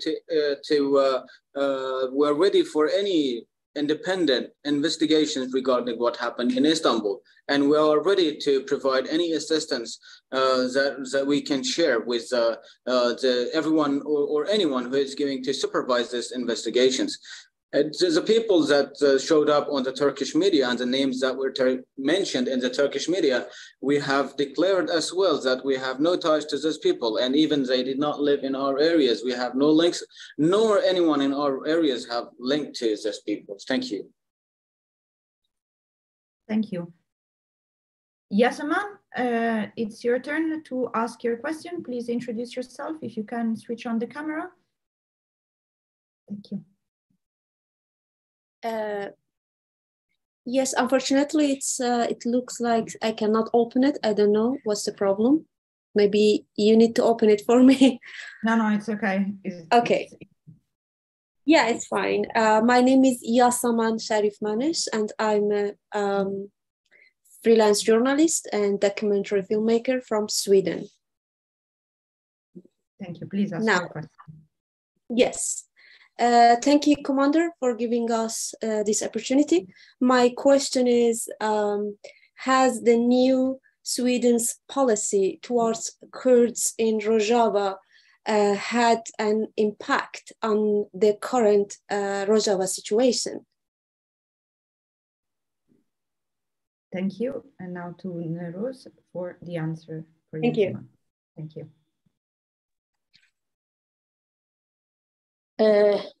we're ready for any independent investigations regarding what happened in Istanbul, and we are ready to provide any assistance that we can share with everyone or anyone who is going to supervise these investigations. The people that showed up on the Turkish media and the names that were mentioned in the Turkish media, we have declared as well that we have no ties to those people, and even they did not live in our areas. We have no links, nor anyone in our areas have linked to those people. Thank you. Thank you. Yasaman, it's your turn to ask your question. Please introduce yourself if you can switch on the camera. Thank you. Yes, unfortunately, it looks like I cannot open it. I don't know what's the problem. Maybe you need to open it for me. No, it's okay. Okay. Yeah, it's fine. My name is Yasaman Sharif Manish, and I'm a freelance journalist and documentary filmmaker from Sweden. Thank you. Please ask your question. Yes. Thank you, Commander, for giving us this opportunity. My question is, has the new Sweden's policy towards Kurds in Rojava had an impact on the current Rojava situation? Thank you. And now to Newroz for the answer. Thank you. Thank you.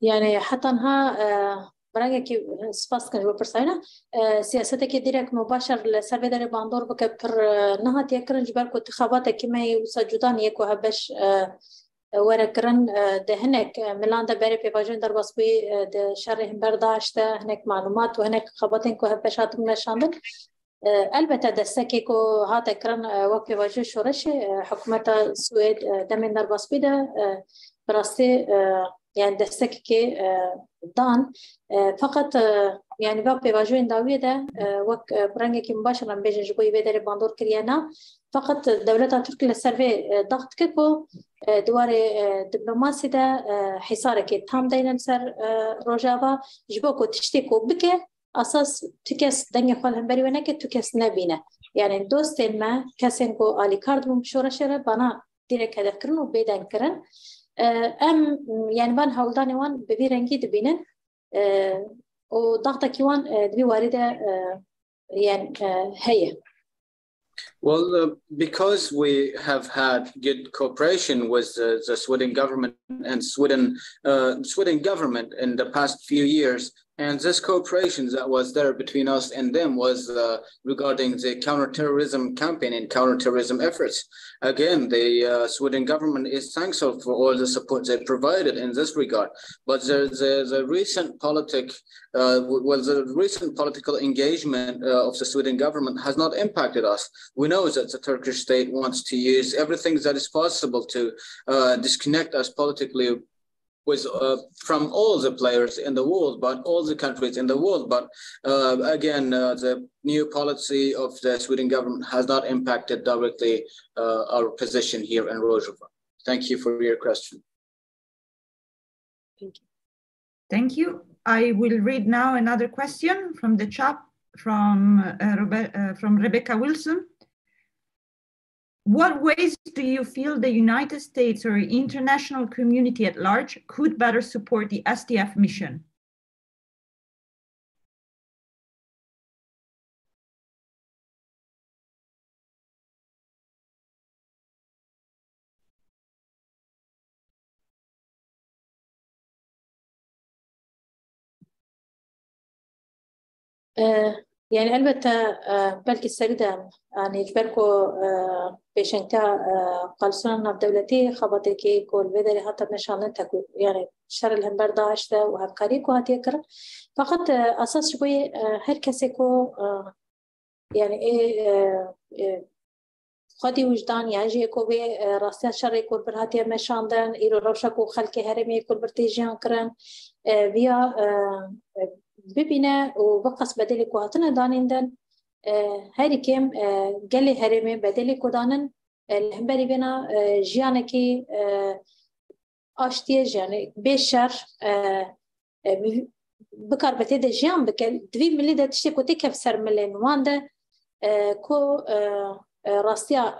يعني حتى انها براجع سباس كان جو برساينا سياستك ديرك مباشر لسربي داري باندور بكبر نها تيكرن جبال انتخابات كما يسجدان يكو هبش وركرن ده هناك ميلان ده باري بيباجون در بسبي ده شرهم برداشت هناك معلومات وهناك خبطين كو هبشات من شامل البته دستکی کو هات کرن وقت واجه شورش حکومت سوئد دمین در بسپی ده براستی يعني دستکی دان فقط يعني وقت واجه انداویه ده وقت برنگی که مباشرا بیجن جبوی بدر باندور کریانا فقط دولت ترکیه لسروی ضغط کو دواري دبلوماسي دا حصارك تام دينا سر روجافا جبوكو تشتكو بك أساس تكس دنيا خالهم بري ونك تكس نبينا يعني دوستين ما كسنكو آلي كاردم بشورة شرة بنا ديرك هدف كرن وبيدان كرن أم يعني بان هولداني وان ببيرنجي دبينن وضغطة كيوان دبي واردة يعني هي. Well, because we have had good cooperation with the Sweden government and Sweden government in the past few years, and this cooperation that was there between us and them was regarding the counterterrorism campaign and counterterrorism efforts. Again, the Sweden government is thankful for all the support they provided in this regard. But the recent recent political engagement of the Sweden government has not impacted us. We know that the Turkish state wants to use everything that is possible to disconnect us politically with from all the players in the world, but all the countries in the world. But again, the new policy of the Sweden government has not impacted directly our position here in Rojava. Thank you for your question. Thank you. Thank you. I will read now another question from the chat from Rebecca Wilson. What ways do you feel the United States or international community at large could better support the SDF mission? يعني البته بلكي السريدة يعني جبركو بيشنكا قالسونا بدولتي خبطيكي كل بدري حتى مشان تكو يعني شر الهمبر داشته وهبكاريكو هاتيكر فقط أساس شوي هر كسيكو يعني خدي وجدان يعني كو بي راستيا شر يكون برهاتي مشاندن إيرو روشكو خلقي هرمي يكون برتيجيان كرن بيا ببینه و بقص بدلی که هاتنه دانیندن هری کم گلی هرمی بدلی که دانن الهمبری بنا جیانه که آشتیه جیانه بیشتر بکار بتیده جیان بکل دوی ملی ده تشتی که تکف سر ملین وانده که راستیا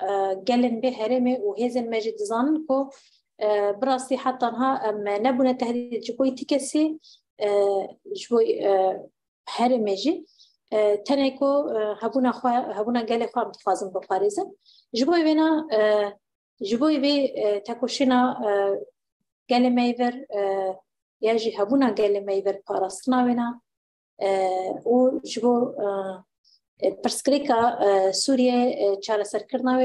گلن به هرمی و هزن مجد زانن که براستی حتی ها نبونه تهدید جکوی تکسی جوی هرمجی تنیکو هبونا گله خام تفازم بپاریزه جوی بنا جوی بی تکوشینا گله میور یاجی هبونا گله میور پاراستنا بنا و جو برسكريكا سوريا چاره سرکرنا و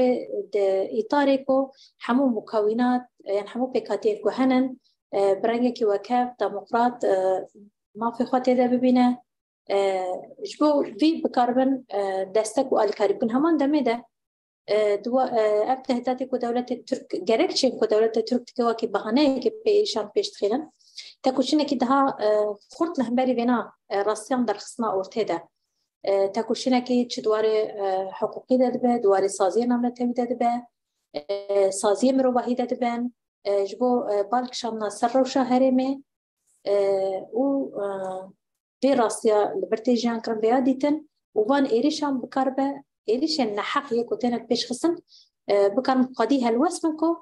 د اطاری کو همو مکونات يعني همو بکاتیر کو هنن برنگه که وکف دموکرات ما في خاطر ده ببینه جبو في بکاربن دستک و الکاریبن همان دمه ده دو ابتهداتی که دولت ترک گرک چین که دولت ترک تکوا که بهانه که پیشان پیش تخیلن تکوشینه که ده خورد لهمبری بنا راستیان درخصنا ارته ده تکوشینه که چه دواره حقوقی ده به دواره سازی نامه تمی ده به سازی مروباهی ده بن جبو بالکشان سر روشا هرمه و في راستيا لبرتيجان كرم بياديتن وبان إيريشان بكاربة إيريشان نحق يكو تنك بيش خصن بكارم قادي هالواسمكو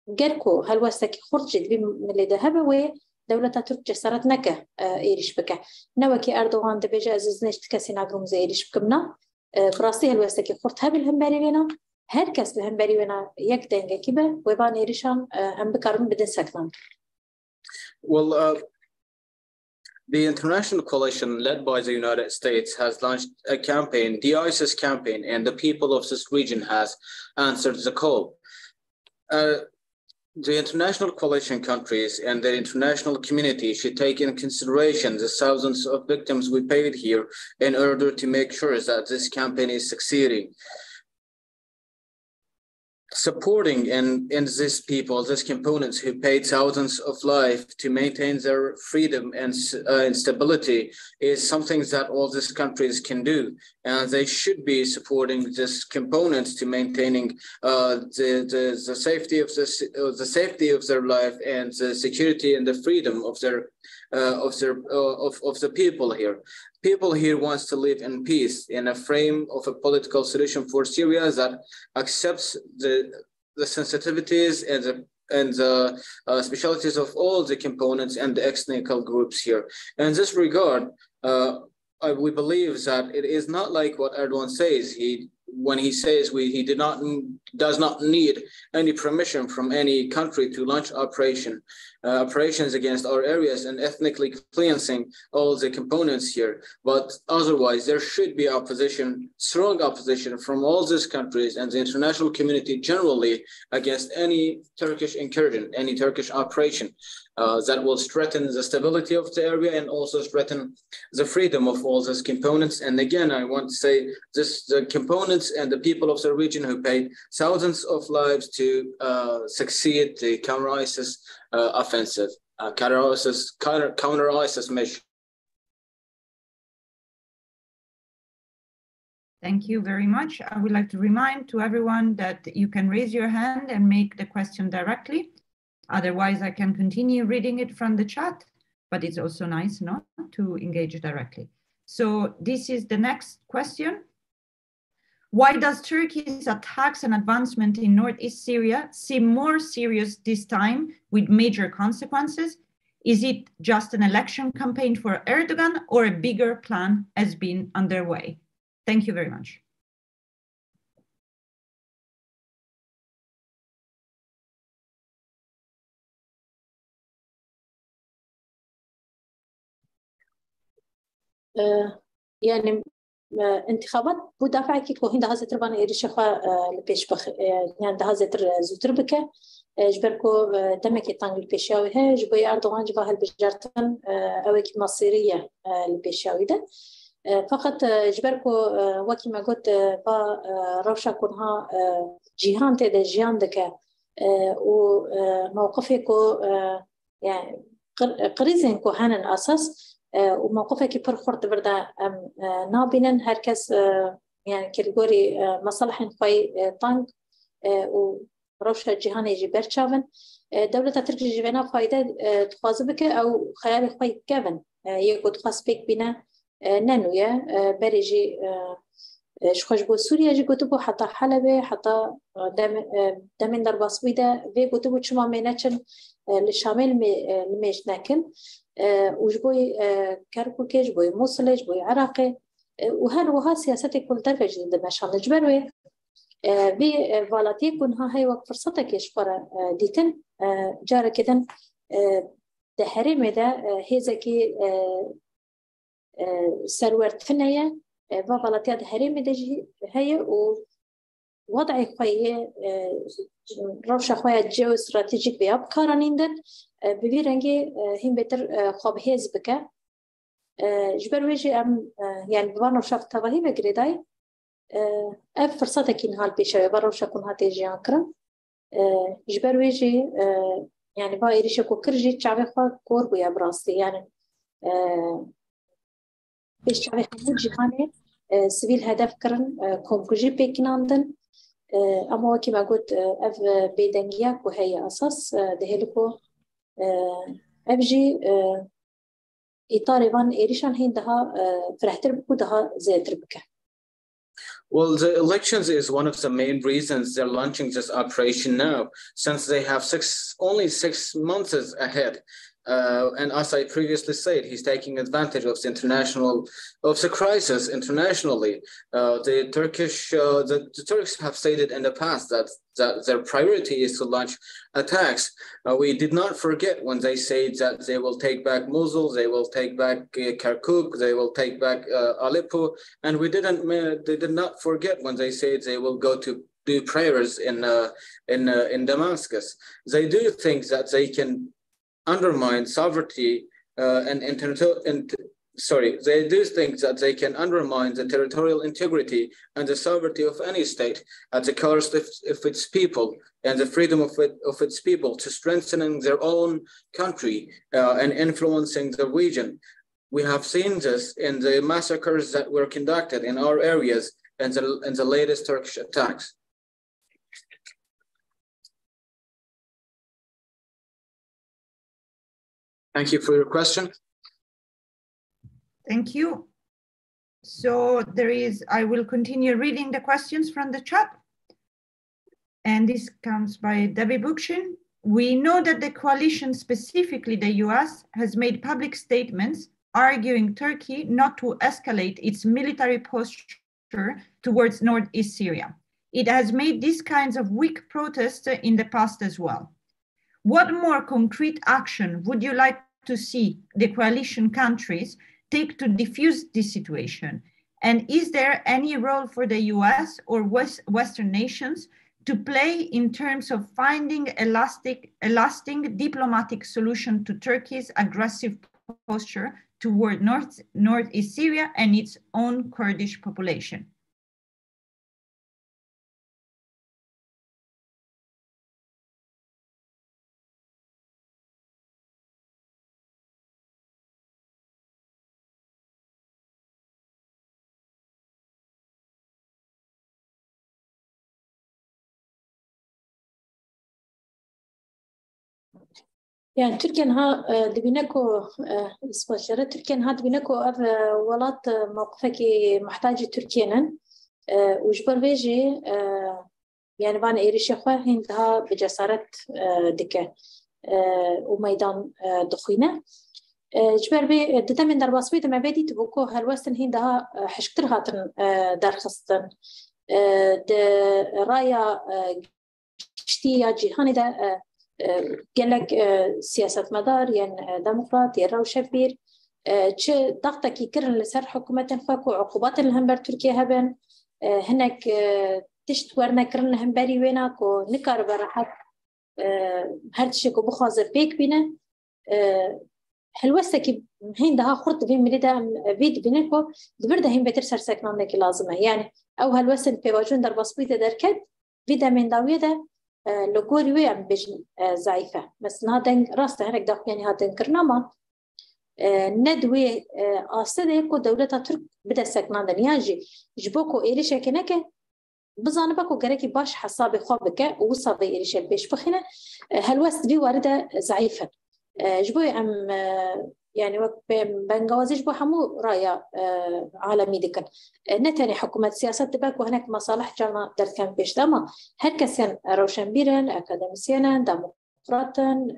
جركو هالواسكي خرجت من اللي ذهبه ودولة ترك جسرت نكه إيريش بكه نوكي أردوغان دبيجا أزيزنيش تكسي ناقرم زي إيريش بكمنا براستي هالواسكي خرط هابي الهمباري بينا هركس الهمباري بينا يك دنگه كيبه ويبان إيريشان هم بكارم بدن سكنان. Well, the international coalition led by the United States has launched a campaign, the ISIS campaign, and the people of this region has answered the call. The international coalition countries and the international community should take in consideration the thousands of victims we paid here in order to make sure that this campaign is succeeding. supporting in these people, these components who paid thousands of lives to maintain their freedom and stability is something that all these countries can do, and they should be supporting these components to maintaining the safety of the safety of their life and the security and the freedom of their of the people here. People here wants to live in peace in a frame of a political solution for Syria that accepts the sensitivities and the specialities of all the components and the ethnical groups here. In this regard, we believe that it is not like what Erdogan says. When he says he does not need any permission from any country to launch operations against our areas and ethnically cleansing all the components here. But otherwise, there should be opposition, strong opposition from all these countries and the international community generally against any Turkish incursion, any Turkish operation that will threaten the stability of the area and also threaten the freedom of all these components. And again, I want to say the components and the people of the region who paid thousands of lives to succeed the counter-ISIS offensive, counter-ISIS mission. Thank you very much. I would like to remind to everyone that you can raise your hand and make the question directly. Otherwise, I can continue reading it from the chat, but it's also nice not to engage directly. So this is the next question. Why does Turkey's attacks and advancement in Northeast Syria seem more serious this time with major consequences? Is it just an election campaign for Erdogan or a bigger plan has been underway? Thank you very much. يعني انتخابات بدافع كي كوهين ده هزت ربنا إيرش خا لبيش بخ يعني ده هزت زوتر بك جبركو دمك يطان البيشاوي ها جبي أردوغان جباه البجارتن أوكي مصيرية البيشاوي ده فقط جبركو وكي ما قلت با روشا كونها جيهان تدا جيهان دك وموقفكو يعني قريزين كوهان الأساس وموقفك برخورت بردا نابنا هركز يعني كالجوري مصالح خوي طنق وروشة جهاني جبر شافن دولة تركيا جبنا فايدة تخاز بك أو خيال خوي كافن يقول تخاز بك بنا نانويا بريجي شخص بو سوريا جي كتبو حتى حلبة حتى دمين در باسويدا في كتبو شما ميناتشن للشامل الميش ناكل وجبوي كركوكي جبوي موصل جبوي عراقي وها سياستي كل طرف جديد مشان الجبروي بفالاتي كونها هاي وقت فرصتك يشفر ديتن جارة كدن دهري ده هيزكي سرورت فنية بفالاتي دهري مده هي ووضعي خويه روش خويه جو استراتيجيك بياب كارانيندن ببيرنجي هم بتر خواب هيز بك جبر ويجي ام يعني بوانو شاف تباهي بقريداي اف فرصتك انها البيشاوي برو شكون هاتي جي انكرا جبر ويجي يعني بايري شكو كرجي شعبي خواه كور بيا براسي يعني بيش شعبي حمود جهاني سبيل هدف كرن كومكوجي بيكناندن اما وكي ما قلت اف بيدنجياك وهي اساس دهلكو ابجي ايطاليان ايريشان هندها فرحتر بكو دها زيتر بك. Well, the elections is one of the main reasons they're launching this operation now, since they have only 6 months ahead. And as I previously said, he's taking advantage of the crisis internationally. The Turks have stated in the past that their priority is to launch attacks. We did not forget when they said that they will take back Mosul, they will take back Kirkuk, they will take back Aleppo, and they did not forget when they said they will go to do prayers in Damascus. They do think that they can undermine sovereignty and they do think that they can undermine the territorial integrity and the sovereignty of any state at the cost of its people and the freedom of its people to strengthening their own country and influencing the region. We have seen this in the massacres that were conducted in our areas and the latest Turkish attacks. Thank you for your question. Thank you. So I will continue reading the questions from the chat. And this comes by Debbie Bukshin. We know that the coalition, specifically the US, has made public statements arguing Turkey not to escalate its military posture towards Northeast Syria. It has made these kinds of weak protests in the past as well. What more concrete action would you like to see the coalition countries take to diffuse this situation? And is there any role for the US or Western nations to play in terms of finding a lasting diplomatic solution to Turkey's aggressive posture toward Northeast Syria and its own Kurdish population? يعني تركيا ها دبينكو سباشرة تركيا ها دبينكو ولات موقفك محتاج تركيا وجبر بيجي يعني بان إيريشي خواه هندها بجسارة دكة وميدان دخينة جبر بي دتمن در باسبيت ما بدي تبوكو هالوستن هندها حشكتر هاتن در خستن د رايا شتيا جهاني دا قالك سياسة مدار يعني ديمقراطية روشبير چه ضغطك يكرن لسر حكومة فاكو عقوبات اللي هم بر تركيا هبن هناك تشتورنا كرن هم بري ويناكو نكار براحت هرتشكو بخازر بيك بينا هلوستك هين دها خرط بين مريدا فيد بينكو دبرده هم بتر سرسكنان لك لازمه يعني او هلوسن بيواجون در بسبيت دركت فيدا من داويه ده لغوري وي عم بجن ضعيفه بس هذا راست هناك داخل يعني هذا كرنما ندوي أصله كو دولة ترك بدأ سكنان دنياجي جبوكو إيريش كنك بزانبكو جريكي باش حساب خوابك وصابي إيريش بيش بخنا هالوست بي واردة ضعيفة جبوي أم يعني وقت بنجوازي جبو حمو رايا عالمي دكان نتاني حكومة سياسة تباك وهناك مصالح جانا در كان بيش داما هركسين روشنبيرن أكاديميسيانا ديمقراطن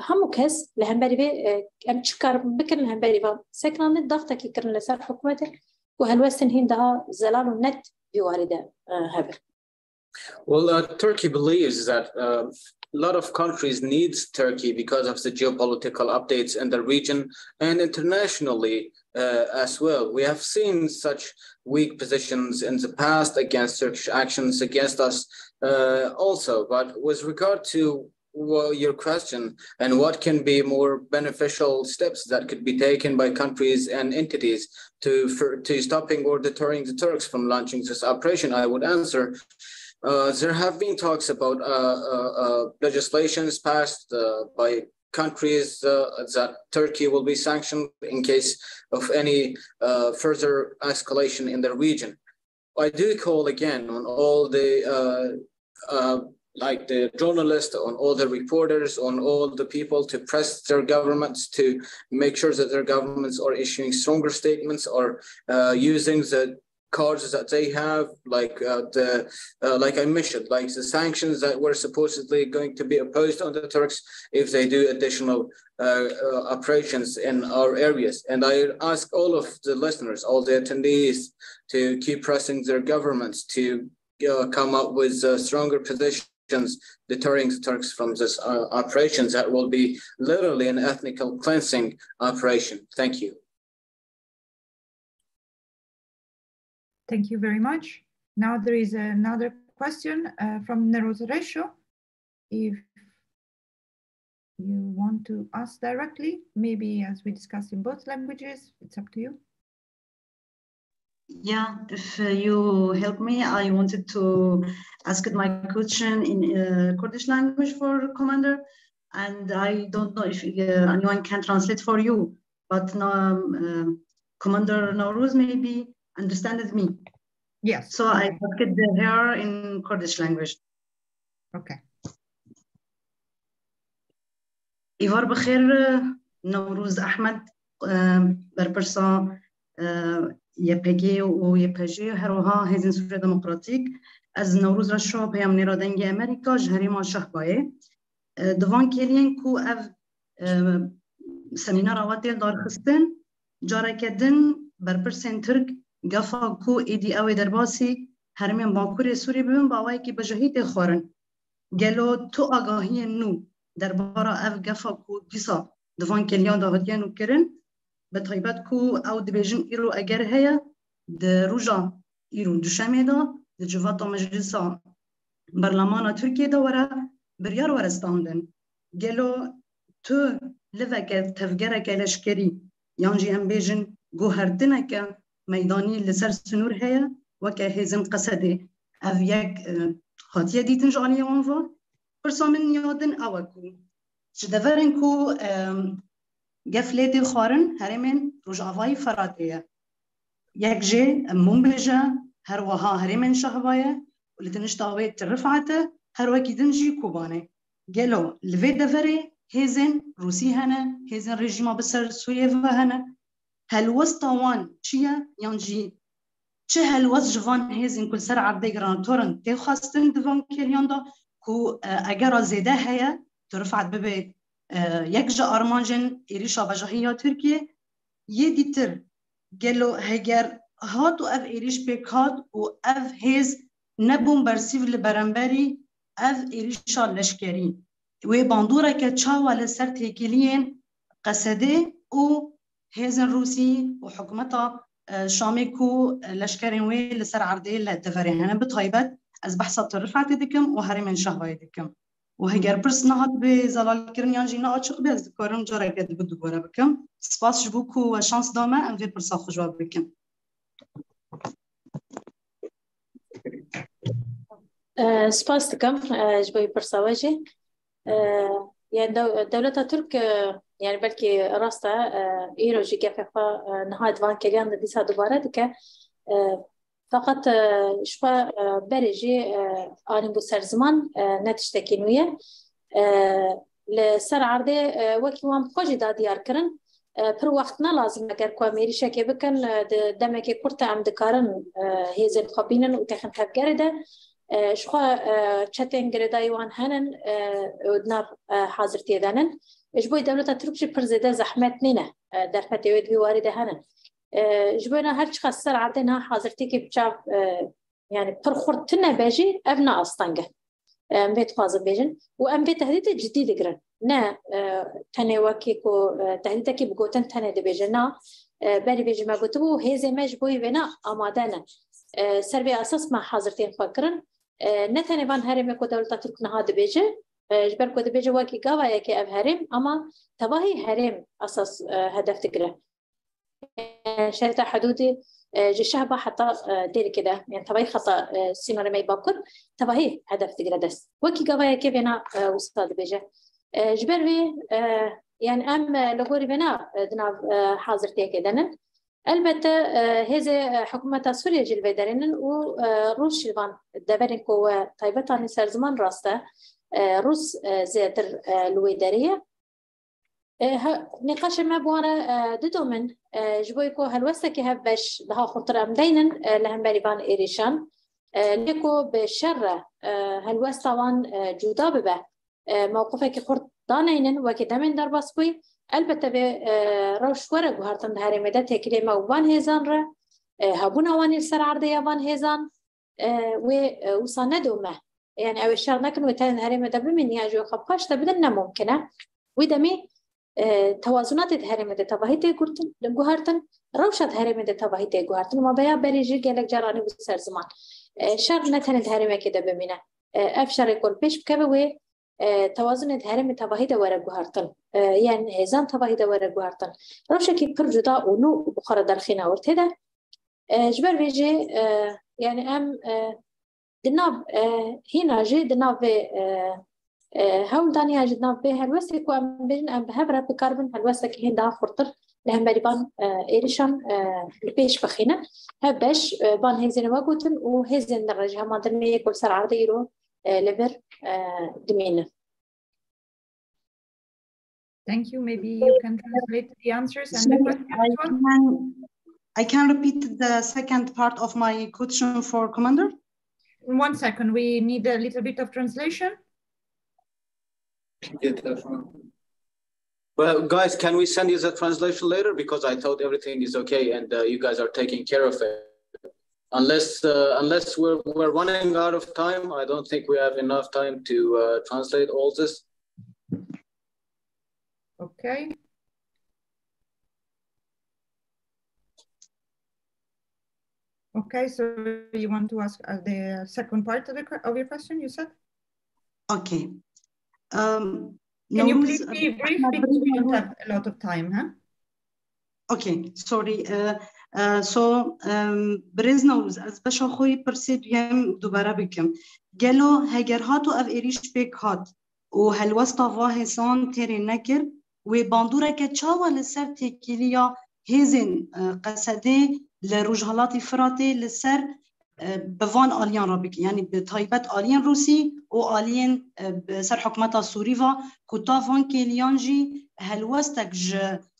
همو كز لهمبري بي ام تشكر بكن لهمبري با سكنان الضغط كي كرن لسر حكومته وهالوسن هندها زلال النت بوارده هبر. Well, Turkey believes that a lot of countries need Turkey because of the geopolitical updates in the region and internationally as well. We have seen such weak positions in the past against Turkish actions against us also, but with regard to your question and what can be more beneficial steps that could be taken by countries and entities to stopping or deterring the Turks from launching this operation, I would answer. There have been talks about legislations passed by countries that Turkey will be sanctioned in case of any further escalation in the region. I do call again on all the like the journalists, on all the reporters, on all the people to press their governments to make sure that their governments are issuing stronger statements or using the cards that they have, like like I mentioned, like the sanctions that were supposedly going to be imposed on the Turks if they do additional operations in our areas. And I ask all of the listeners, all the attendees, to keep pressing their governments to come up with stronger positions deterring the Turks from this operations that will be literally an ethnical cleansing operation. Thank you. Thank you very much. Now there is another question from Newroz Ahmed. If you want to ask directly, maybe as we discussed in both languages, it's up to you. Yeah, if you help me, I wanted to ask my question in Kurdish language for Commander, and I don't know if anyone can translate for you, but now Commander Newroz maybe understands me. Yes. So I asked her in Kurdish language. Okay. Ivar بخیر نوروز احمد برپرسا YPG و YPG هروها هزین سوریه دموکراتیک از نوروز را شب هم نیرادنگ امریکا جهری ما شهبایه دوان کلین کو اف سمینار آواتی دار خستن جاره کدن برپرسین ترک گفا کو ایدی اوی درباسی هرمین باکوری سوری ببین باوایی که بجهیت خورن گلو تو آگاهی نو درباره اف گفا کو دیسا دوان کلیان داهدیانو کرن بطيبات كو أو دبيجن إيرو أجر هيا دروجا إيرو دوشامي دا دجوفاتا مجلسا برلمانا تركيا دا ورا بريار ورستاندن جلو تو لفك تفجرك لشكري يانجي أم بيجن جوهردنك ميداني لسر سنور هيا وكهزم قصدي أفيك خاطية دي تنجاني وانفا برسا من يادن أوكو شدفرن كو گفلیت خارن هرمن روجاوای فراتیه یک جه منبجه هر وها هرمن شهوایه ولتنش تاوی ترفعته هر وکی دنجی کوبانه گلو لوی دفره هزن روسی هنه هزن رژیما بسر سوریه و هنه هلوز تاوان چیه یانجی چه هلوز جوان هزن کل سر عرده گران تورن تیو خواستن دوان کلیان دا کو اگر زیده هیا ترفعت ببید یک جا آرمانجن ایریشا بجاهی ترکیه یه دیتر گلو هگر هات و اف ایریش پیکات و اف هیز نبون برسیو لبرنبری اف ایریشا لشکری و باندوره که چاوه لسر تیکیلین قصده و هیزن روسی و حکومتا شامی کو لشکرین وی لسر عرده لدفرین هنه بطایبت از بحثات رفعت دکم و هرمین شهوای دکم وهجر برس نهاد بزلال كرنيان جينا أشق بس ذكرهم جرى كده بدو برا بكم سباس جبوكو وشانس دامه أم في برسا خجوا بكم سپاس دکم جبوی برساواجی يعني دولة ترك يعني بلكي راستا إيرو جي كفا نهاد فان كليان ديسا دوباره دكا فقط شوى بريجي آني بو سر زمان نتشتكينوية لسر عرضي وكي وام خوشي دا ديار كرن پر وقت نلازم اگر كوا ميري شاكي بكن دمكي كورتا ام دكارن هيزن خبينن وتخن تفجر ده شوى چتين گردا يوان هنن ودناب حاضر تيدانن اجبوي دولة تركشي پر زيده زحمت نينه در فتويد بيوارده هنن جبنا هرچ خسر عدنا حاضرتي كي بچاف يعني پر خورتنا باجي ابنا استانگه ام بيت فاز بيجن وام بيت تهديد جديد جرن نا تاني وكيكو تهديدك بقوتن تاني دبيجنا بري بيجي ما قلتو هيزي مجبوي بنا امادنا سربي اساس ما حاضرتين فكرن نتاني بان هرم كو دولة تركنا هاد بيجي جبر كو دبيجي وكي قاوا يكي اف هرم اما تباهي هرم اساس هدف تقره شرطة حدودي جشعبة حتى دير كده يعني تباهي خطأ سيناري ما يباكر تباهي هدف تقردس وكي قوايا كيف أنا وصاد بيجا جبر يعني أم لغوري بنا دنا حاضر تيكدنن البته هذا حكومة سوريا جلبي دارين وروس شلبان دبرين كو طيبتان سر زمان راسته روس زيادر الويدارية نقاش ما بوانا ددو من جبويكو هلوستكي هبش لها خطر أمدينن لهم بريبان إيريشان ليكو بشرة هلوستوان جودا ببه موقفك خورد دانينن وكي من درباس بوي البته بروش ورق وهرتن دهاري مدى تكري موان هيزان را هبونا واني السر عرضي وان هيزان وصاندو ما يعني أو الشر نكن وتان دهاري مدى بمن ياجو خبقاش تبدلنا ممكنة ودمي توازنات دهاري مدى تباهيتي جوهرتن روشة دهاري مدى تباهيتي جوهرتن وما بيا بريجي جالك جراني بسر زمان شر نتان دهاري ما كده بمنا أفشر يقول بيش بكبوي توازن هرم تباهي دوره جوهرتن يعني هزام تباهي دوره جوهرتن روشه كي بر جدا ونو بخار درخينا ورتدا جبر بيجي يعني ام دناب هنا جي دناب هول دانيا جدناب به هالوسك وام بين ام بهبره بكربن هالوسك هندا خرطر لهم بريبان إيريشان البيش بخينا هبش بان هزين وقوتن وهزين درجة ما درمي كل سر عرضيرو لبر دمينا. Thank you. Maybe you can translate the answers and the question. I can repeat the second part of my question for Commander. 1 second. We need a little bit of translation. Well, guys, can we send you the translation later? Because I thought everything is okay and you guys are taking care of it. Unless we're running out of time, I don't think we have enough time to translate all this. Okay. Okay, so you want to ask the second part of your question, you said? Okay. Can you please be brief because we don't have a lot of time, huh? Okay, sorry. برز نوروز از بشا خوی پرسید یم دوباره بکم گلو هگر هاتو اف ایریش بک هات و هلوستا واهسان تیری نکر و باندوره که چاوه لسر تکیلیا هزین قصده لروجهالات فراته لسر بوان آلیان را بکی یعنی به تایبت آلیان روسی و آلیان سر حکمت سوری و کتافان کلیان جی هلوستک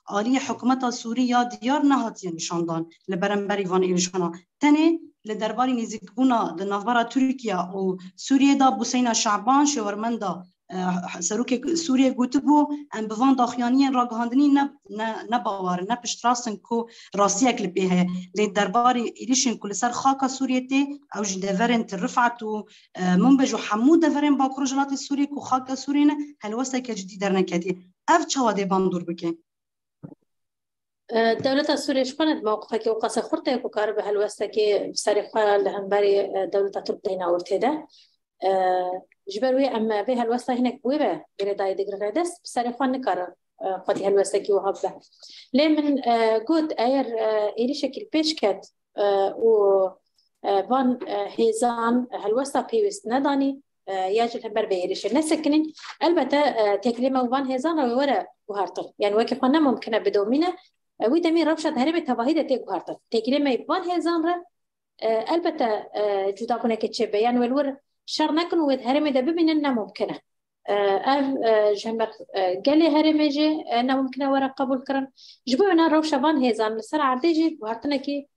آلی حکومت سوریه دیار نهات یعنی شاندان لبرنبری وان ایشانا تنه لدرباری نزیکبونا دنافبارا ترکیه و سوریه دا بوسینا شعبان شورمندا سروک سوریه گوتبو ام بوان داخیانی راگهاندنی نه باور نه پشتراستن کو راستیک لبیه لدرباری ایریشن کل سر خاک سوریه تی او جدورن رفعت و منبج و حمود دورن با پروژلات سوریه کو خاک سوریه هلوسته که جدی در نکدی اف چواده باندور بکن دولة سوريا شكونت موقفك وقاسة خرطة وكار بهالوستك بسرقة لهنبري دولة تركيا ورتدا جبروي أما بهالوسط هناك بويبة برداية دقرقدس بسرقة نكار قد هالوستك وهبة لمن قد أير إيريشك البيشكت و بان هيزان هالوسط بيوست نداني ياجل هنبر بإيريش نسكنين البته تكلمة وبان هيزان وورا وهارتر يعني وكيفنا ممكن بدومينه ويدمي ربشة هرمة تباهيدة تيجوهرتن تكلمة يبان هزان را البته جدا كنا كتشبه يعني والور شر نكون ود هرمة ده ببيننا ممكنة جمر قالي هرمة جي أنا ممكنة ورا قبول كرن جبونا ربشة بان هزان السرعة عديجي وهرتنا كي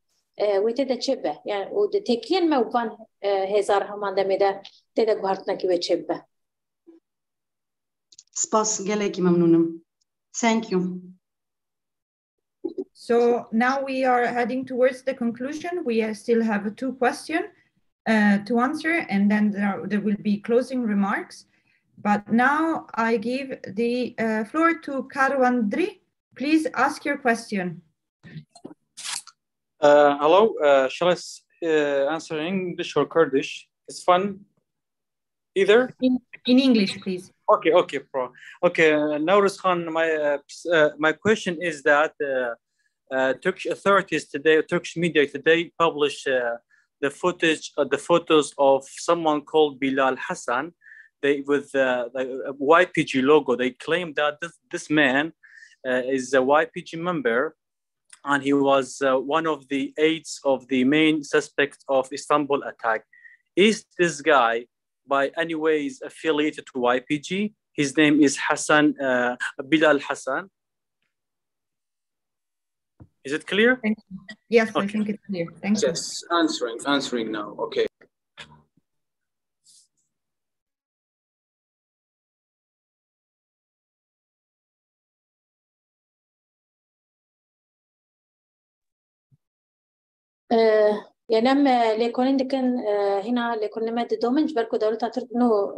ويتدا تشبه يعني ود تكلين ما وبان هزار همان دمي ده تدا جوهرتنا كي وتشبه. سپاس گلکی ممنونم. Thank you. So now we are heading towards the conclusion. We still have 2 questions to answer, and then there will be closing remarks. But now I give the floor to Karwandri. Please ask your question. Hello, shall I answer in English or Kurdish? It's fun. Either? In English, please. Okay, Okay, Newroz Khan, my question is that Turkish authorities today, Turkish media today publish the photos of someone called Bilal Hassan. They with the YPG logo. They claim that this man is a YPG member, and he was one of the aides of the main suspects of Istanbul attack. Is this guy by any ways affiliated to YPG? His name is Hassan, Bilal Hassan. Is it clear? Yes, okay. I think it's clear. Thank you. Yes, answering now. Okay. يعني أما ليكون دكان هنا ليكون ما تدومنج بركو دولة تركنو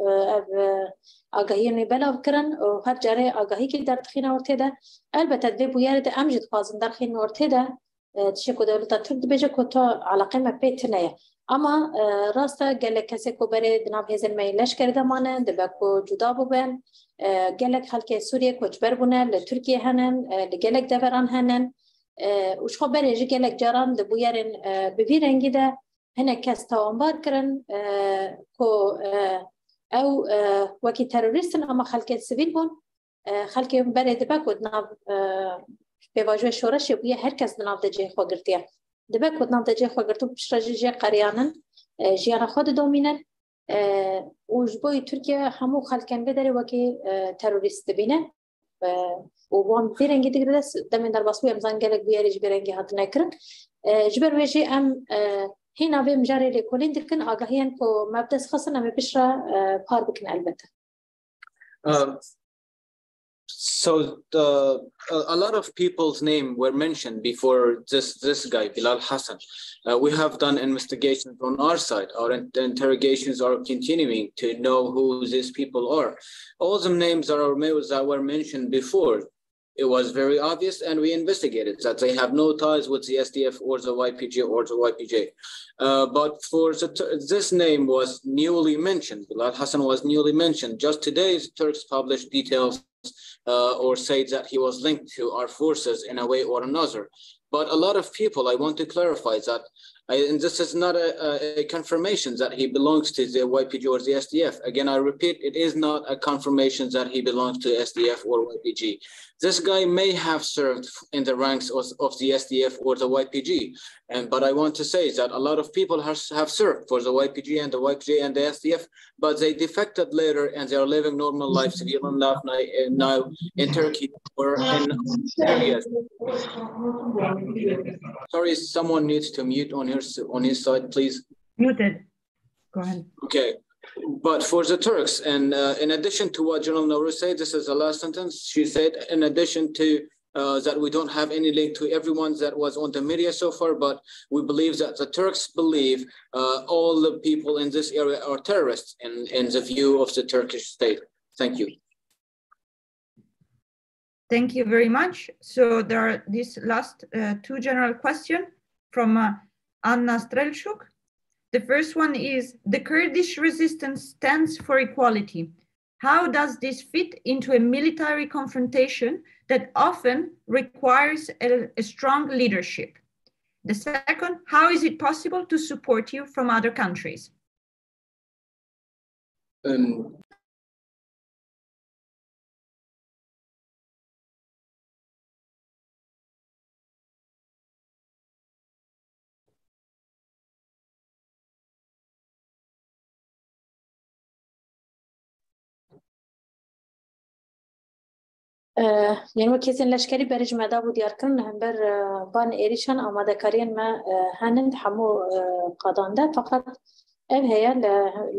آگاهی بلا بکرن و هر جاره آگاهی که در تخینه ورتده البته دبی ویارد امجد قازن در خین ورتده تشکو دولة ترک بيجا كوتا علاقة ما بيتنايا اما راستا گلک کسی کو بره دناب هزن می لشکر دمانه دبکو جدا ببن گلک خلک سوریه کوچبر بونه لترکیه هنن لگلک دوران هنن وش خو بره گلک جاران دبویرن ببیرنگی ده هنه کس توانبار کرن کو او وکی تروریستن اما خلک سیویل بون خلک بره دبکو دناب بواجه شورش بویه هر کس دناب دجه خو گرتیه دبک ودنام دجه خو گرتو پشتاجی قریانن جیان خود دومینن وجبوی ترکیه همو خلکن بدره وکی تروریست بینه و وام بیرنگی دیگر دمین در باسوی امزان گلک بیاریج بیرنگی هات نکرن جبر ویجی ام هینا بیم جاری لیکولین دکن آگاهیان کو مبدس خاصن امی بشرا پار بکن البته. So a lot of people's names were mentioned before this guy, Bilal Hassan. We have done investigations on our side. Our interrogations are continuing to know who these people are. All the names that were mentioned before, it was very obvious, and we investigated that they have no ties with the SDF or the YPG or the YPJ. But for this name was newly mentioned. Bilal Hassan was newly mentioned. Just today, the Turks published details or say that he was linked to our forces in a way or another. But a lot of people, I want to clarify that, and this is not a confirmation that he belongs to the YPG or the SDF. Again, I repeat, it is not a confirmation that he belongs to SDF or YPG. This guy may have served in the ranks of the SDF or the YPG, but I want to say that a lot of people have served for the YPG and the YPG and the SDF, but they defected later and they are living normal lives, civilian life now in Turkey or in Syria. Sorry, someone needs to mute on his side, please. Muted. Go ahead. Okay. But for the Turks, and in addition to what General Newroz said, this is the last sentence. She said, in addition to that we don't have any link to everyone that was on the media so far, but we believe that the Turks believe all the people in this area are terrorists in the view of the Turkish state. Thank you. Thank you very much. So there are these last two general questions from Anna Strelchuk. The first one is, the Kurdish resistance stands for equality. How does this fit into a military confrontation that often requires a strong leadership? The second, how is it possible to support you from other countries? يعني وكيزن لشكري برج مدا بود ياركن هم بر بان إيريشان آماده كارين ما هنند حمو قادانده فقط اف هي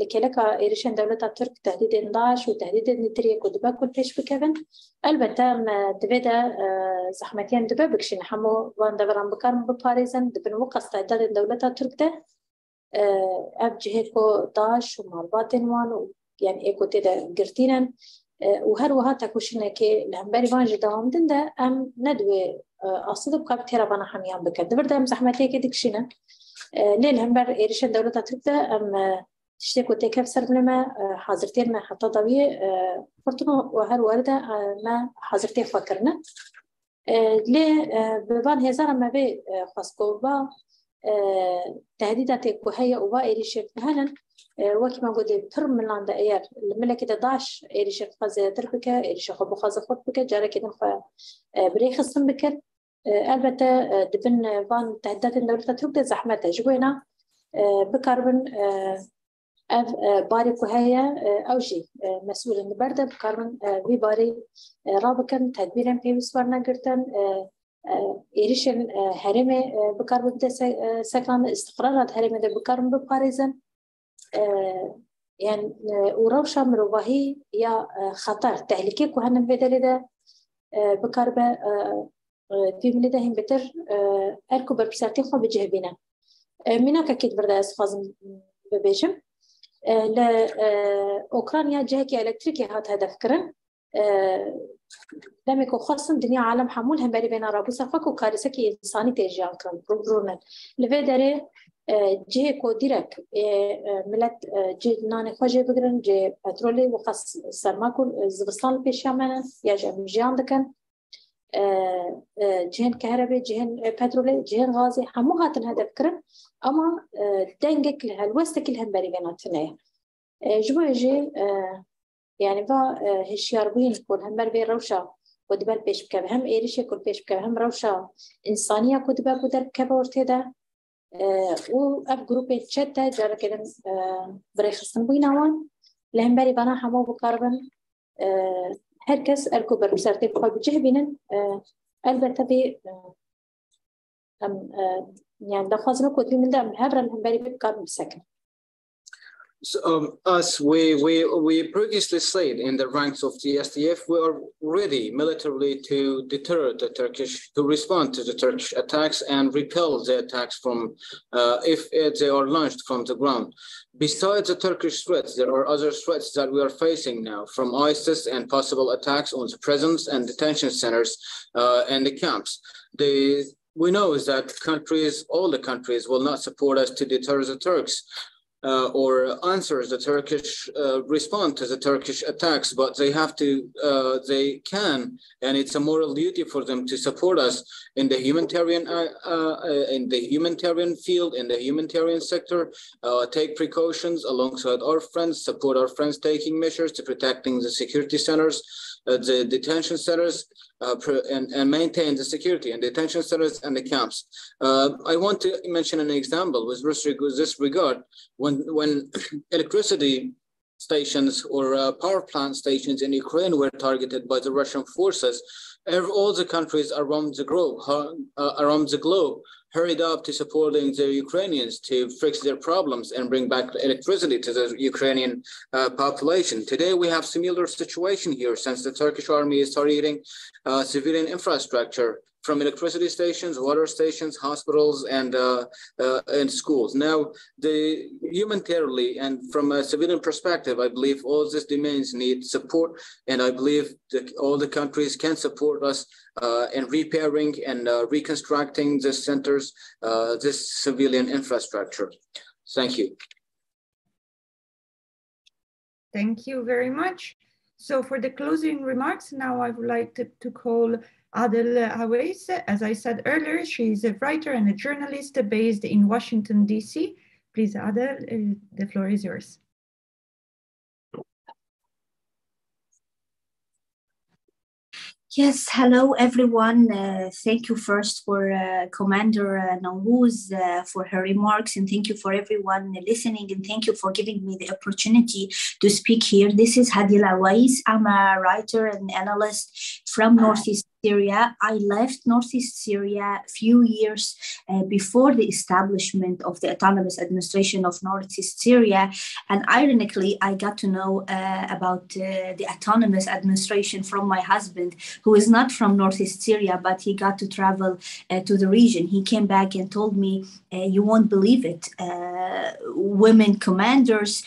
لكلكا إيريشان دولة ترك تهديد داعش وتهديد نتريا كدبا كل بيش بكفن البته دبدا زحمتين دبا بكشين حمو وان دبران بكارم بباريزن دبن وقص تعداد دولة ترك ده اف جهيكو داعش ومالباتن وان يعني ايكو تيدا قرتينن وهر وها تكوشنا كي لهمبري بانجي دوام دنده ام ندوي اصدق كابتيرا بنا حميان بكد بردا مزحمتي كي دكشينا ليه لهمبر ايريشن دولة تركتا ام تشتكو تكف سربلما حاضرتين ما حتى ضوي فرتنو وهر ورده ما حاضرتين فكرنا ليه ببان هزار ما بي خاصكو با تهديدات كوهية وبا ايريشن هلن وكي ما قلت بر من لاندا اير الملكة داعش ايريشن خازة تربكة ايريشن خبو خازة خود بكة جارة كده بريخ الصن بكر البته دبن فان تهديدات الدولة تربكة زحمتها جبوينا بكربن باري كوهية اوجي مسؤول البردة بكربن في باري رابكن تدبيرا في وسورنا قرتن ايريشن هرمي بكربن بدا سكان استقرارات هرمي دا بكربن بباريزن يعني وروشة مروباهي يا خطر تهلكي كوهن بدل ده بكربة في ملده هم بتر أركو بربساتي خو بجهبنا مناك أكيد بردا أسخاز ببيجم لأوكرانيا جهكي إلكتريكي هات هدف كرن لما يكون خاصة الدنيا عالم حمول هم بري بين رابوسا فكو كارثة كي إنساني تيجي عن كرن برونا لفيدري جه كوديرك ملت جه نان خواجه بگرن جه پترولی و خاص سرماكل زبستان پیشامن یا جمجیان دکن جهن كهرباء جهن بترول جهن غازي همو هاتن هدف كرن اما دنجك لها الوسط كلها بريغاناتنا جوا جي يعني با هشياربين كل هم بر روشا ودبل بيش بكب هم ايريش كل بيش بكب هم روشا انسانيه كدبا كدر بكب ورتدا و اب جروب تشتا جرى كده بريخصن بيناوان لهم بري بنا همو بقربن هركس الكبر بسرتي بقى بجهبين البته بي هم يعني دخلنا كنت من ده مهبر هم بري بكار بسكن. So, we previously said in the ranks of the SDF, we are ready militarily to deter the Turkish, to respond to the Turkish attacks and repel the attacks from, if they are launched from the ground. Besides the Turkish threats, there are other threats that we are facing now from ISIS and possible attacks on the prisons and detention centers and the camps. We know that all the countries will not support us to deter the Turks. Or answer the Turkish respond to the Turkish attacks, but they have to, they can, and it's a moral duty for them to support us in the humanitarian field, in the humanitarian sector, take precautions alongside our friends, support our friends taking measures to protecting the security centers, the detention centers, and maintain the security in detention centers and the camps. I want to mention an example with this regard. When electricity stations or power plant stations in Ukraine were targeted by the Russian forces, all the countries around the globe hurried up to supporting the Ukrainians to fix their problems and bring back electricity to the Ukrainian population. Today, we have similar situation here since the Turkish army is targeting civilian infrastructure from electricity stations, water stations, hospitals, and schools. Now, humanitarily and from a civilian perspective, I believe all these domains need support, and I believe that all the countries can support us in repairing and reconstructing the centers, this civilian infrastructure. Thank you. Thank you very much. So for the closing remarks, now I would like to call Adel Hawais. As I said earlier, she is a writer and a journalist based in Washington, D.C. Please, Adel, the floor is yours. Yes, hello everyone. Thank you first for Commander Newroz for her remarks, and thank you for everyone listening, and thank you for giving me the opportunity to speak here. This is Adel Hawais. I'm a writer and analyst from Northeast Syria. I left Northeast Syria a few years before the establishment of the autonomous administration of Northeast Syria, and ironically, I got to know about the autonomous administration from my husband, who is not from Northeast Syria, but he got to travel to the region. He came back and told me, you won't believe it. Women commanders,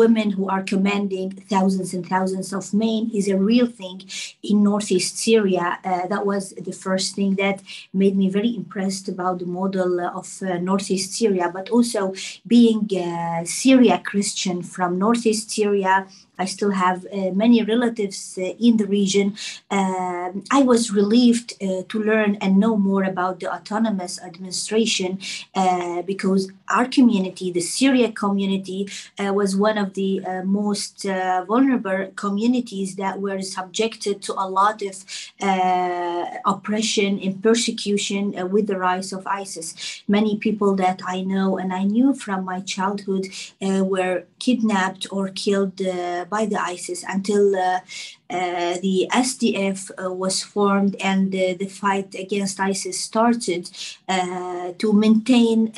women who are commanding thousands and thousands of men is a real thing in Northeast Syria. That was the first thing that made me very impressed about the model of Northeast Syria, but also being Syria Christian from Northeast Syria. I still have many relatives in the region. I was relieved to learn and know more about the autonomous administration because our community, the Syria community, was one of the most vulnerable communities that were subjected to a lot of oppression and persecution with the rise of ISIS. Many people that I know and I knew from my childhood were kidnapped or killed by the ISIS until the SDF was formed and the fight against ISIS started to maintain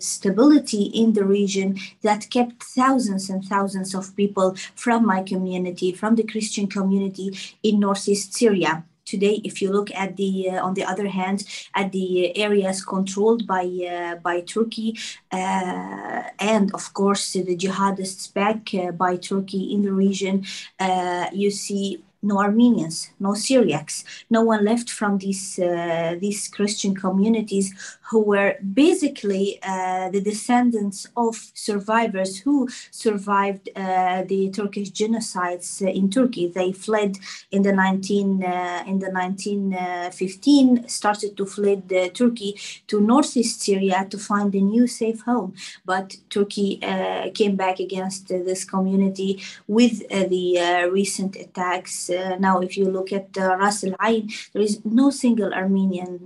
stability in the region that kept thousands and thousands of people from my community, from the Christian community in Northeast Syria. Today, if you look at on the other hand, at the areas controlled by Turkey, and of course the jihadists backed by Turkey in the region, you see no Armenians, no Syriacs, no one left from these Christian communities who were basically the descendants of survivors who survived the Turkish genocides in Turkey. They fled in the 1915, started to flee Turkey to Northeast Syria to find a new safe home. But Turkey came back against this community with the recent attacks. Now, if you look at Ras Al Ain, there is no single Armenian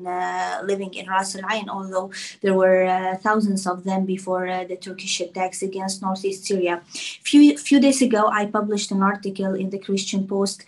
living in Ras Al Ain, although there were thousands of them before the Turkish attacks against Northeast Syria. Few days ago, I published an article in the Christian Post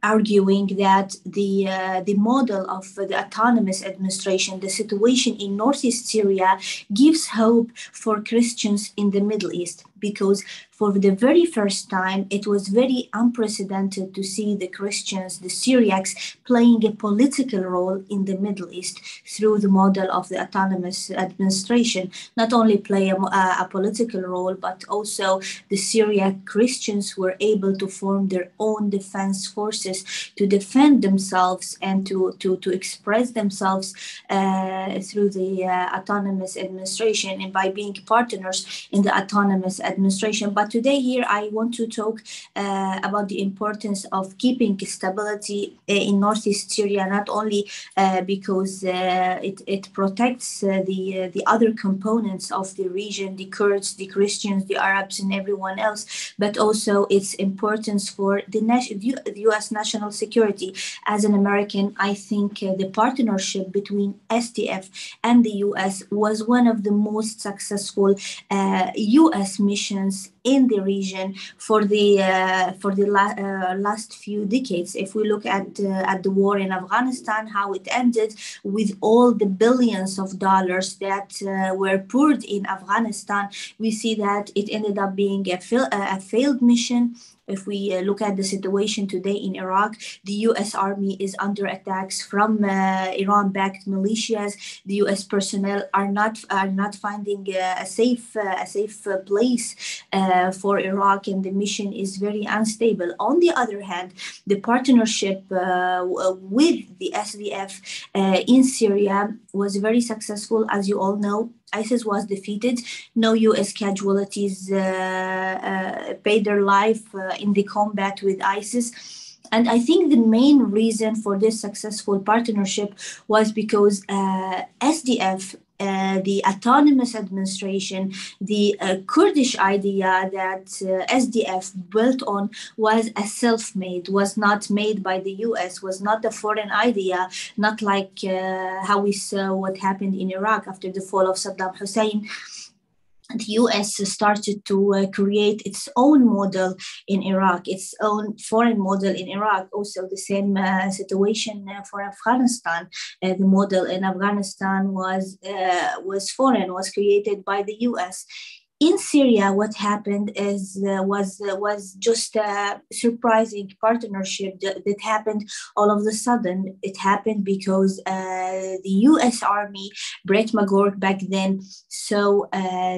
arguing that the model of the autonomous administration, the situation in Northeast Syria, gives hope for Christians in the Middle East, because for the very first time, it was very unprecedented to see the Christians, the Syriacs, playing a political role in the Middle East through the model of the autonomous administration. Not only play a political role, but also the Syriac Christians were able to form their own defense forces to defend themselves and to express themselves through the autonomous administration and by being partners in the autonomous administration. But today here I want to talk about the importance of keeping stability in Northeast Syria, not only because it protects the other components of the region, the Kurds, the Christians, the Arabs, and everyone else, but also its importance for the U.S. national security. As an American, I think the partnership between SDF and the U.S. was one of the most successful U.S. missions in the region for the last few decades. If we look at the war in Afghanistan, how it ended with all the billions of dollars that were poured in Afghanistan, we see that it ended up being a failed mission. If we look at the situation today in Iraq, the U.S. Army is under attacks from Iran-backed militias. The U.S. personnel are not finding a safe place for Iraq, and the mission is very unstable. On the other hand, the partnership with the SDF in Syria was very successful. As you all know, ISIS was defeated. No U.S. casualties paid their life in the combat with ISIS. And I think the main reason for this successful partnership was because SDF, the autonomous administration, the Kurdish idea that SDF built on was a self-made, was not made by the US, was not a foreign idea, not like how we saw what happened in Iraq after the fall of Saddam Hussein. The US started to create its own model in Iraq, its own foreign model in Iraq. Also the same situation for Afghanistan. The model in Afghanistan was foreign, was created by the US. In Syria, what happened was just a surprising partnership that happened all of a sudden. It happened because the U.S. Army, Brett McGurk back then, saw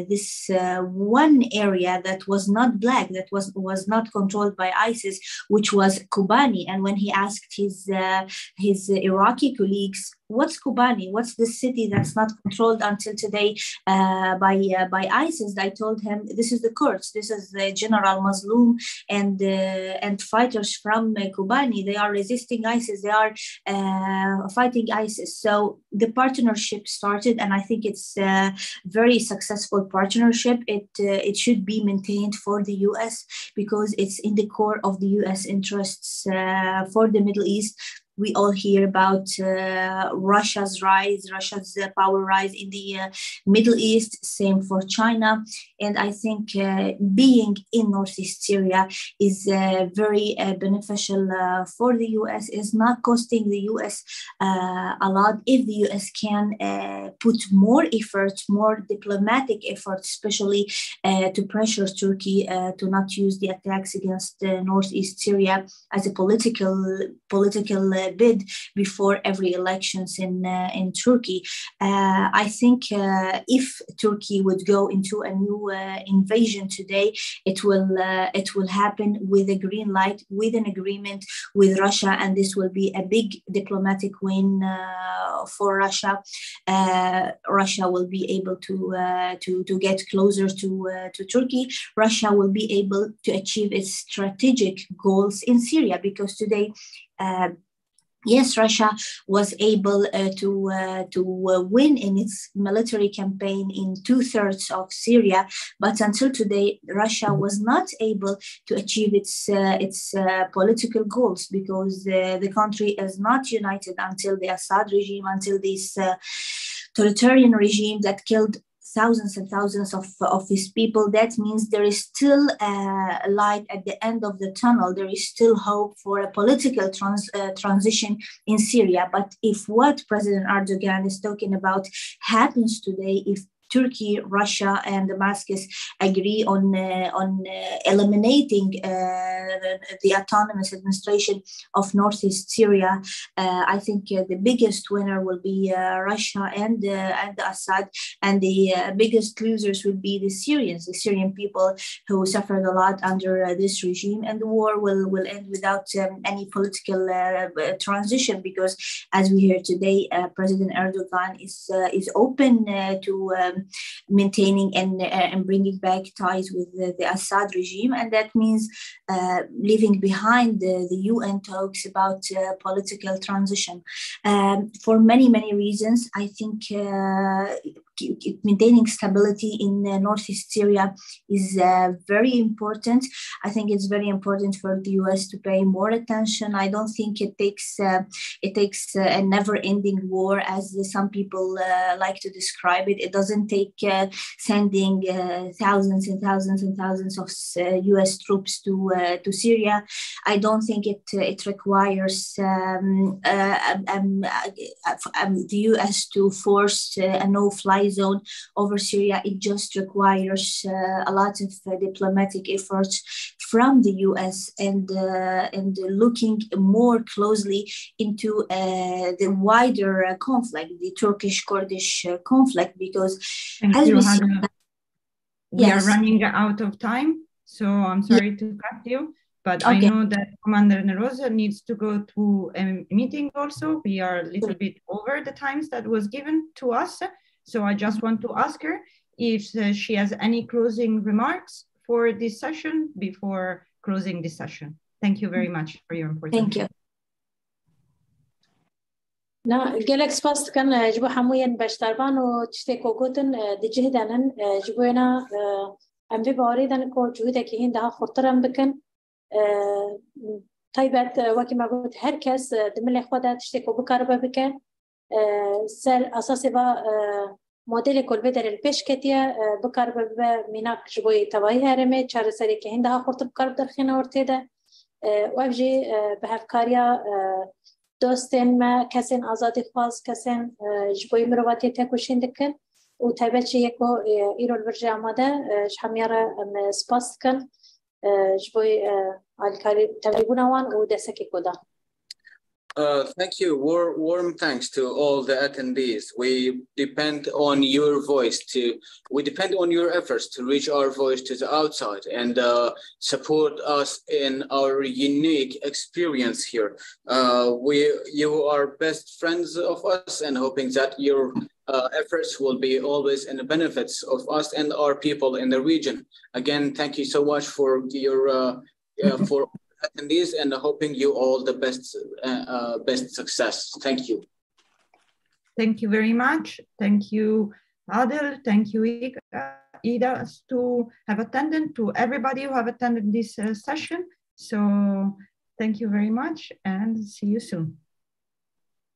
this one area that was not black, that was not controlled by ISIS, which was Kobane. And when he asked his Iraqi colleagues, what's Kobane? What's the city that's not controlled until today by ISIS? I told him, this is the Kurds. This is General Mazloum and fighters from Kobane. They are resisting ISIS. They are fighting ISIS. So the partnership started, and I think it's a very successful partnership. It should be maintained for the U.S. because it's in the core of the U.S. interests for the Middle East. We all hear about Russia's rise, Russia's power rise in the Middle East, same for China. And I think being in Northeast Syria is very beneficial for the US. It's not costing the US a lot if the US can put more effort, more diplomatic effort, especially to pressure Turkey to not use the attacks against Northeast Syria as a political bid before every elections in Turkey. I think if Turkey would go into a new invasion today, it will happen with a green light, with an agreement with Russia, and this will be a big diplomatic win for Russia. Russia will be able to get closer to Turkey. Russia will be able to achieve its strategic goals in Syria, because today, yes, Russia was able to win in its military campaign in 2/3 of Syria, but until today, Russia was not able to achieve its political goals, because the country is not united until the Assad regime, until this totalitarian regime that killed thousands and thousands of his people. That means there is still a light at the end of the tunnel. There is still hope for a political transition in Syria. But if what President Erdogan is talking about happens today, if Turkey, Russia, and Damascus agree on eliminating the autonomous administration of North East Syria, I think the biggest winner will be Russia and Assad, and the biggest losers will be the Syrians, the Syrian people who suffered a lot under this regime, and the war will end without any political transition, because as we hear today, President Erdogan is open to maintaining and bringing back ties with the Assad regime, and that means leaving behind the UN talks about political transition. For many reasons, I think maintaining stability in Northeast Syria is very important. I think it's very important for the US to pay more attention. I don't think it takes a never-ending war, as some people like to describe it. It doesn't take sending thousands and thousands and thousands of US troops to Syria. I don't think it requires the US to force a no-fly zone over Syria. It just requires a lot of diplomatic efforts from the US and looking more closely into the wider conflict, the Turkish-Kurdish conflict, because as we see, we are running out of time, so I'm sorry to cut you. But okay. I know that Commander Newroz needs to go to a meeting also. We are a little bit over the times that was given to us. So I just want to ask her if she has any closing remarks for this session before closing this session. Thank you very much for your importance. Thank you. نا جالك سباست كان جبو حمويا باش تربانو تشتكو قوتن دي جهدانا جبونا ام في باريدن كو جهودك هين ده خطرم بكن طيبت وكي ما قلت هركس دملي خوادا تشتكو بكاربا بكن سر اساسي با موديل كل بدر البيش كتيا بكاربا ميناك جبوي تواي هرمي چار سري كي هين ده خطر بكارب درخينا ورتيده وابجي بهفكاريا دوستن ما کسین آزادی خواست کسین جبوی مرواتی تکوشین دکن و تابعی یکو ایرول برجع آماده شمیاره سپاس کن جبوی الکاری تبلیغون آوان و دستکی کدا. Thank you. Warm thanks to all the attendees. We depend on your voice we depend on your efforts to reach our voice to the outside and support us in our unique experience here. You are best friends of us, and hoping that your efforts will be always in the benefits of us and our people in the region. Again, thank you so much for your for attendees, and hoping you all the best success. Thank you. Thank you very much. Thank you, Adel. Thank you, Ida, to have attended, to everybody who have attended this session. So thank you very much, and see you soon.